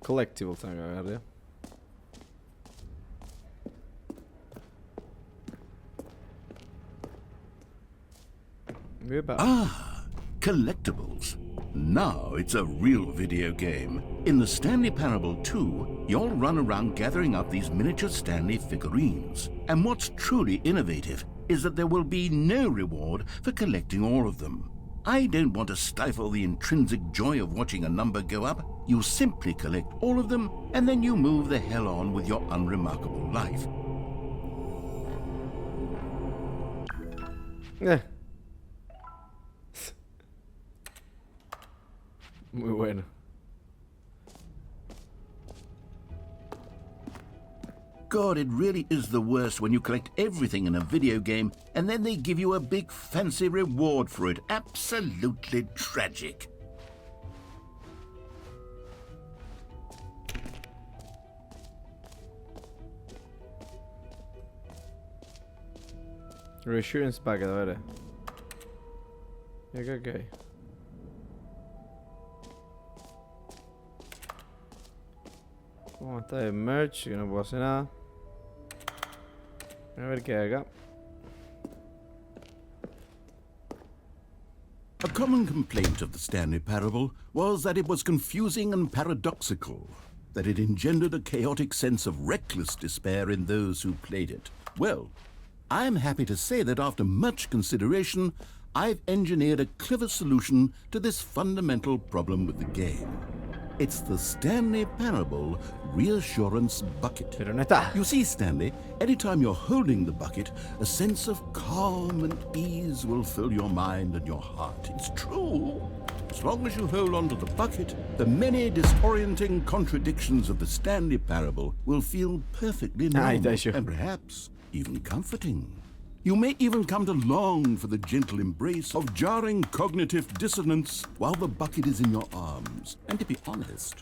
Collectibles acá, ¿verdad? Ah, collectibles. Now it's a real video game. In the Stanley Parable 2, you'll run around gathering up these miniature Stanley figurines. And what's truly innovative is that there will be no reward for collecting all of them. I don't want to stifle the intrinsic joy of watching a number go up. You simply collect all of them, and then you move the hell on with your unremarkable life. Muy bueno. God, it really is the worst when you collect everything in a video game and then they give you a big fancy reward for it. Absolutely tragic. Reassurance packet, a ver. ¿Y acá qué hay? ¿Cómo está el merch? Que no puedo hacer nada. A ver qué hay acá. A common complaint of the Stanley Parable was that it was confusing and paradoxical, that it engendered a chaotic sense of reckless despair in those who played it. Well, I'm happy to say that after much consideration, I've engineered a clever solution to this fundamental problem with the game. It's the Stanley Parable Reassurance Bucket. Pero no está. You see, Stanley, anytime you're holding the bucket, a sense of calm and ease will fill your mind and your heart. It's true. As long as you hold on to the bucket, the many disorienting contradictions of the Stanley Parable will feel perfectly normal and perhaps even comforting. You may even come to long for the gentle embrace of jarring cognitive dissonance while the bucket is in your arms. And to be honest,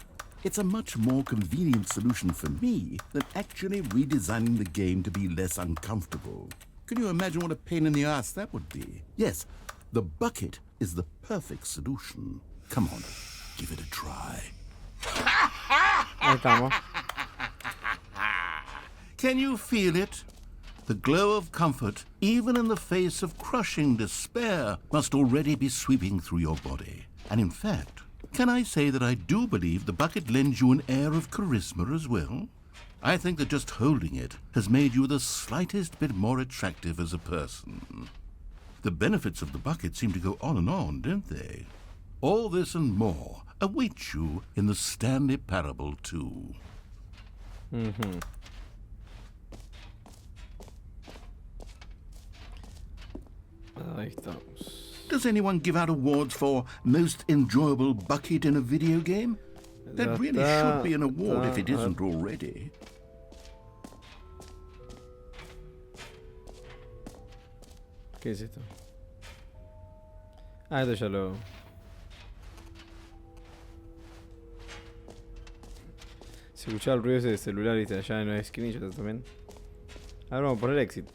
it's a much more convenient solution for me than actually redesigning the game to be less uncomfortable. Can you imagine what a pain in the ass that would be? Yes, the bucket is the perfect solution. Come on, give it a try. Ahí estamos. Can you feel it? The glow of comfort, even in the face of crushing despair, must already be sweeping through your body. And in fact, can I say that I do believe the bucket lends you an air of charisma as well? I think that just holding it has made you the slightest bit more attractive as a person. The benefits of the bucket seem to go on, don't they? All this and more await you in the Stanley Parable 2. Ahí estamos. Does anyone give out awards for most enjoyable bucket in a video game? That really should be an award if it isn't already. ¿Qué es esto? Ah, esto ya lo... Se escuchaba el ruido ese de celular, viste, allá en el screenshot también. Ahora vamos a poner exit.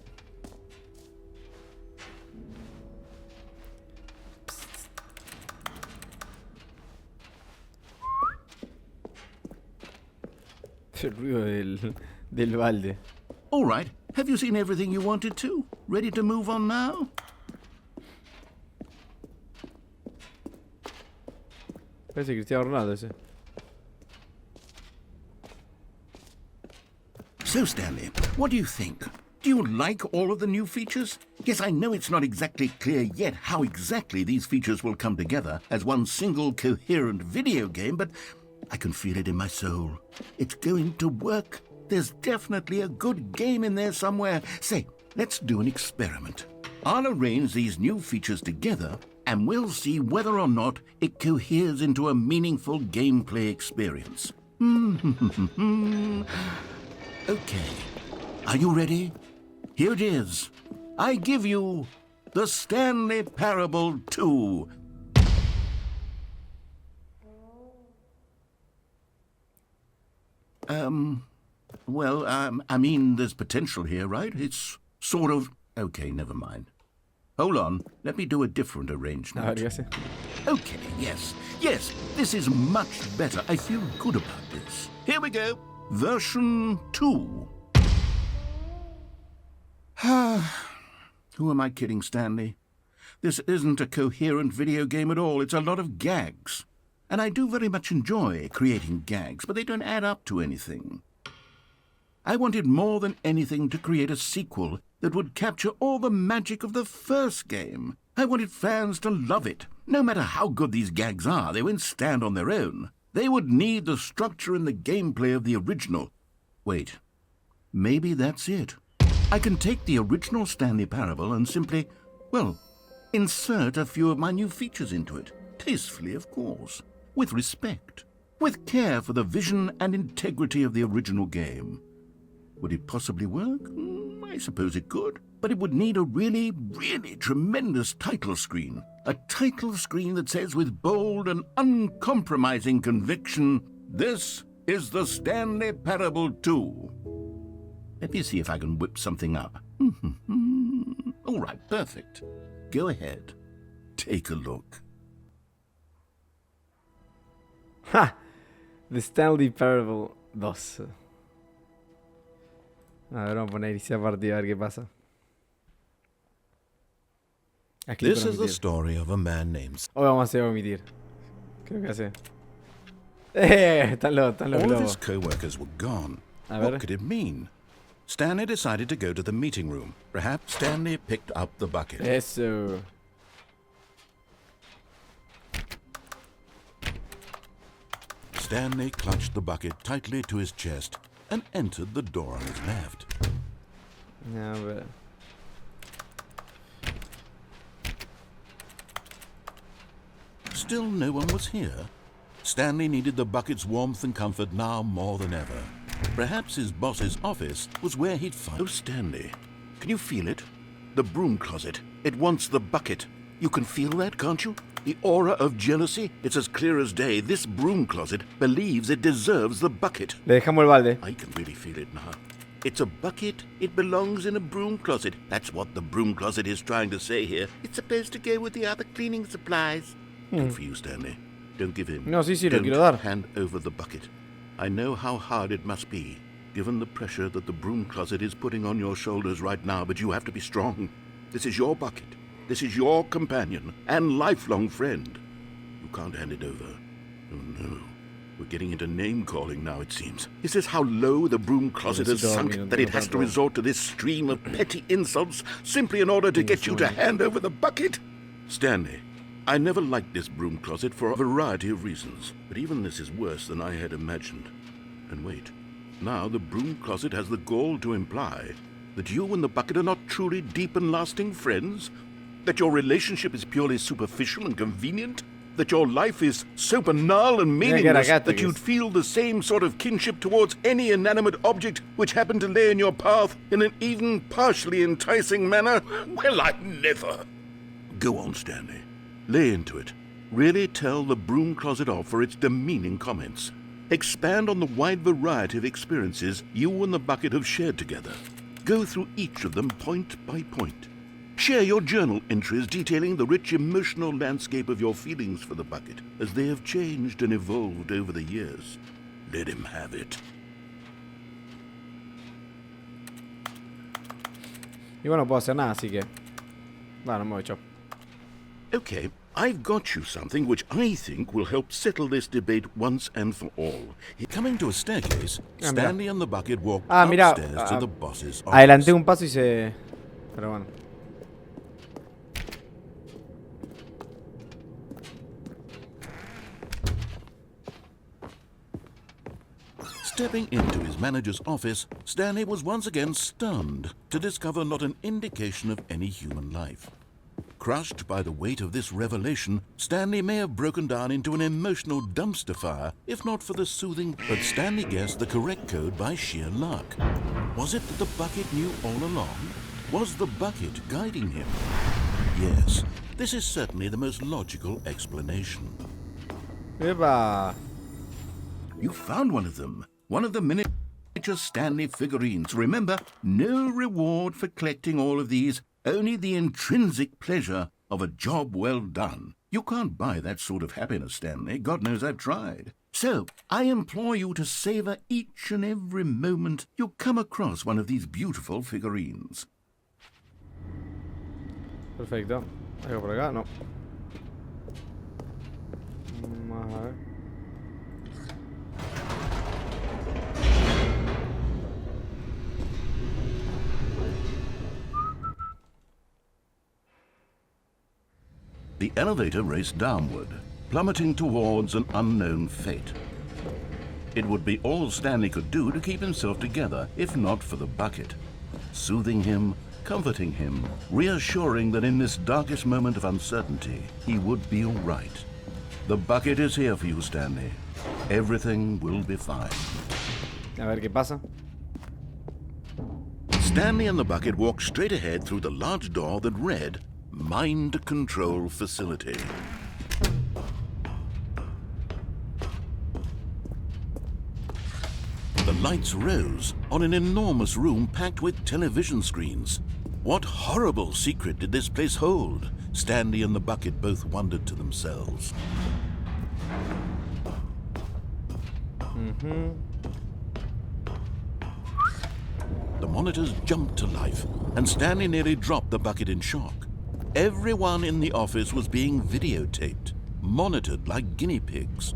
El ruido Del balde. All right. Have you seen everything you wanted to? Ready to move on now? Parece Cristiano Ronaldo ese. So, Stanley, what do you think? Do you like all of the new features? Yes, I know it's not exactly clear yet how exactly these features will come together as one single coherent video game, but I can feel it in my soul. It's going to work. There's definitely a good game in there somewhere. Say, let's do an experiment. I'll arrange these new features together, and we'll see whether or not it coheres into a meaningful gameplay experience. Okay. Are you ready? Here it is. I give you the Stanley Parable 2. Well, I mean, there's potential here, right? It's sort of... Okay, never mind. Hold on. Let me do a different arrangement. A ver, ¿qué hace? Okay, yes. Yes, this is much better. I feel good about this. Here we go. Version 2. Who am I kidding, Stanley? This isn't a coherent video game at all. It's a lot of gags. And I do very much enjoy creating gags, but they don't add up to anything. I wanted more than anything to create a sequel that would capture all the magic of the first game. I wanted fans to love it. No matter how good these gags are, they won't stand on their own. They would need the structure and the gameplay of the original. Wait, maybe that's it. I can take the original Stanley Parable and simply, well, insert a few of my new features into it. Tastefully, of course. With respect. With care for the vision and integrity of the original game. Would it possibly work? I suppose it could. But it would need a really, really tremendous title screen. A title screen that says with bold and uncompromising conviction, "This is the Stanley Parable 2. Let me see if I can whip something up. All right, perfect. Go ahead. Take a look. ¡Ja! The Stanley Parable 2. A ver, vamos a poner inicia partida a ver qué pasa. Aquí This is the story of a man named... Hoy vamos a hacer omitir. Creo que hace. Están los All of his globos. co-workers were gone. A ver. What could it mean? Stanley decided to go to the meeting room. Perhaps Stanley picked up the bucket. Eso. Stanley clutched the bucket tightly to his chest and entered the door on his left. A ver. Still no one was here. Stanley needed the bucket's warmth and comfort now more than ever. Perhaps his boss's office was where he'd find... Oh, Stanley, can you feel it? The broom closet. It wants the bucket. You can feel that, can't you? The aura of jealousy. It's as clear as day. This broom closet believes it deserves the bucket. Le dejamos el balde. I can really feel it now. It's a bucket. It belongs in a broom closet. That's what the broom closet is trying to say here. It's supposed to go with the other cleaning supplies. Good for you, Stanley. Don't give in. No, sí, lo Don't quiero dar. hand over the bucket. I know how hard it must be, given the pressure that the broom closet is putting on your shoulders right now, but you have to be strong. This is your bucket. This is your companion and lifelong friend. You can't hand it over. Oh, no. We're getting into name-calling now, it seems. Is this how low the broom closet has sunk, that it has to resort to this stream of petty insults simply in order to get you to hand over the bucket? Stanley, I never liked this broom closet for a variety of reasons, but even this is worse than I had imagined. And wait, now the broom closet has the gall to imply that you and the bucket are not truly deep and lasting friends? That your relationship is purely superficial and convenient? That your life is so banal and meaningless that you'd feel the same sort of kinship towards any inanimate object which happened to lay in your path in an even partially enticing manner? Well, I never. Go on, Stanley. Lay into it. Really tell the broom closet off for its demeaning comments. Expand on the wide variety of experiences you and the bucket have shared together. Go through each of them point by point. Share your journal entries detailing the rich emotional landscape of your feelings for the bucket as they have changed and evolved over the years. Let him have it. Igual no puedo hacer nada, así que... Bueno, no me voy, chao. Okay, I've got you something which I think will help settle this debate once and for all. Coming to a staircase, Stanley and the bucket walked upstairs to the boss's office. Adelanté un paso y se... Pero bueno. Stepping into his manager's office, Stanley was once again stunned to discover not an indication of any human life. Crushed by the weight of this revelation, Stanley may have broken down into an emotional dumpster fire, if not for the soothing... But Stanley guessed the correct code by sheer luck. Was it that the bucket knew all along? Was the bucket guiding him? Yes, this is certainly the most logical explanation. ¡Epa! You found one of them. One of the miniature Stanley figurines. Remember, no reward for collecting all of these, only the intrinsic pleasure of a job well done. You can't buy that sort of happiness, Stanley. God knows I've tried. So, I implore you to savor each and every moment you come across one of these beautiful figurines. Perfecto. ¿Algo por acá? No. A ver. The elevator raced downward, plummeting towards an unknown fate. It would be all Stanley could do to keep himself together, if not for the bucket. Soothing him, comforting him, reassuring that in this darkest moment of uncertainty, he would be all right. The bucket is here for you, Stanley. Everything will be fine. A ver qué pasa. Stanley and the bucket walked straight ahead through the large door that read, Mind Control Facility. The lights rose on an enormous room packed with television screens. What horrible secret did this place hold? Stanley and the bucket both wondered to themselves. The monitors jumped to life, and Stanley nearly dropped the bucket in shock. Everyone in the office was being videotaped, monitored like guinea pigs.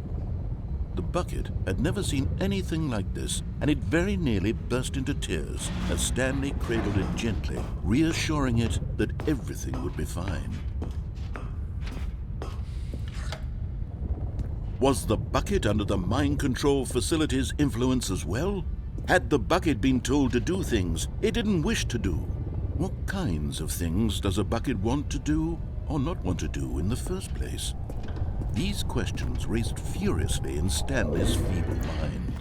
The bucket had never seen anything like this, and it very nearly burst into tears as Stanley cradled it gently, reassuring it that everything would be fine. Was the bucket under the mind control facility's influence as well? Had the bucket been told to do things it didn't wish to do? What kinds of things does a bucket want to do or not want to do in the first place? These questions raced furiously in Stanley's feeble mind.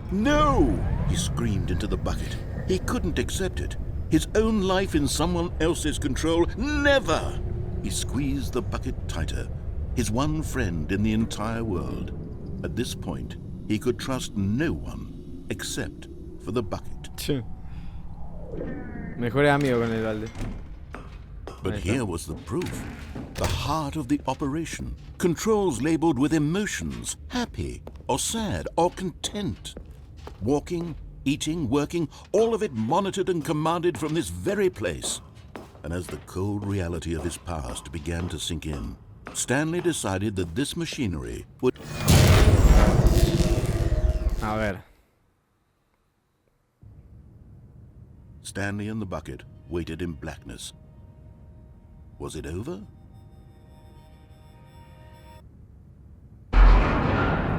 No! He screamed into the bucket. He couldn't accept it. His own life in someone else's control, never! He squeezed the bucket tighter. His one friend in the entire world. At this point, he could trust no one except for the bucket. Mejor amigo con el balde. But here was the proof. The heart of the operation. Controls labeled with emotions, happy or sad or content. Walking, eating, working, all of it monitored and commanded from this very place. And as the cold reality of his past began to sink in, Stanley decided that this machinery would... A ver. Stanley and the bucket waited in blackness. Was it over?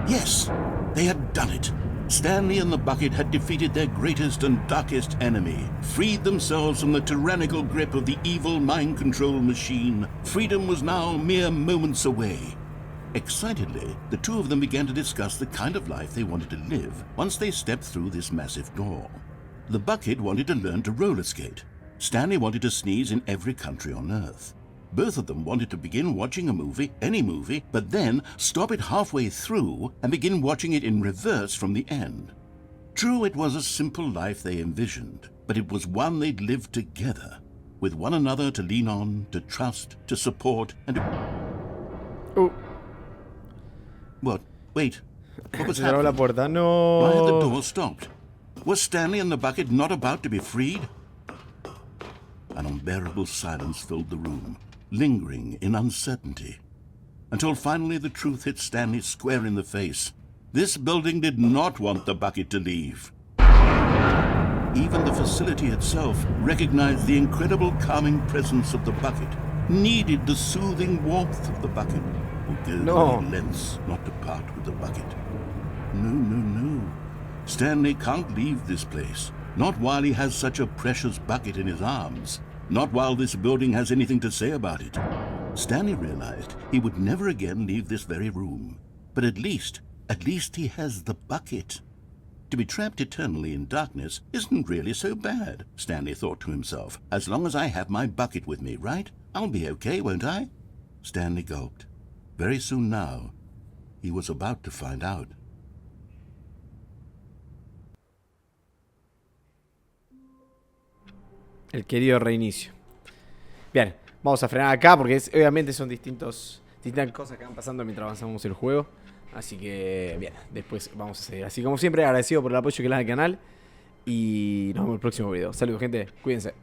Yes, they had done it. Stanley and the bucket had defeated their greatest and darkest enemy, freed themselves from the tyrannical grip of the evil mind control machine. Freedom was now mere moments away. Excitedly, the two of them began to discuss the kind of life they wanted to live once they stepped through this massive door. The bucket wanted to learn to roller skate. Stanley wanted to sneeze in every country on Earth. Both of them wanted to begin watching a movie, any movie, but then stop it halfway through and begin watching it in reverse from the end. True, it was a simple life they envisioned, but it was one they'd lived together, with one another to lean on, to trust, to support, and to... Oh. What? Wait. What was Se cerró la happening? puerta. No. Why had the door stopped? Was Stanley and the bucket not about to be freed? An unbearable silence filled the room, lingering in uncertainty. Until finally the truth hit Stanley square in the face. This building did not want the bucket to leave. Even the facility itself recognized the incredible calming presence of the bucket, needed the soothing warmth of the bucket, would go to any lengths not to part with the bucket. No. Stanley can't leave this place. Not while he has such a precious bucket in his arms. Not while this building has anything to say about it. Stanley realized he would never again leave this very room. But at least he has the bucket. To be trapped eternally in darkness isn't really so bad, Stanley thought to himself. As long as I have my bucket with me, right? I'll be okay, won't I? Stanley gulped. Very soon now, he was about to find out. El querido reinicio. Bien, vamos a frenar acá porque obviamente son distintas cosas que van pasando mientras avanzamos el juego. Así que, bien, después vamos a seguir. Así como siempre, agradecido por el apoyo que le dan al canal. Y nos vemos en el próximo video. Saludos, gente. Cuídense.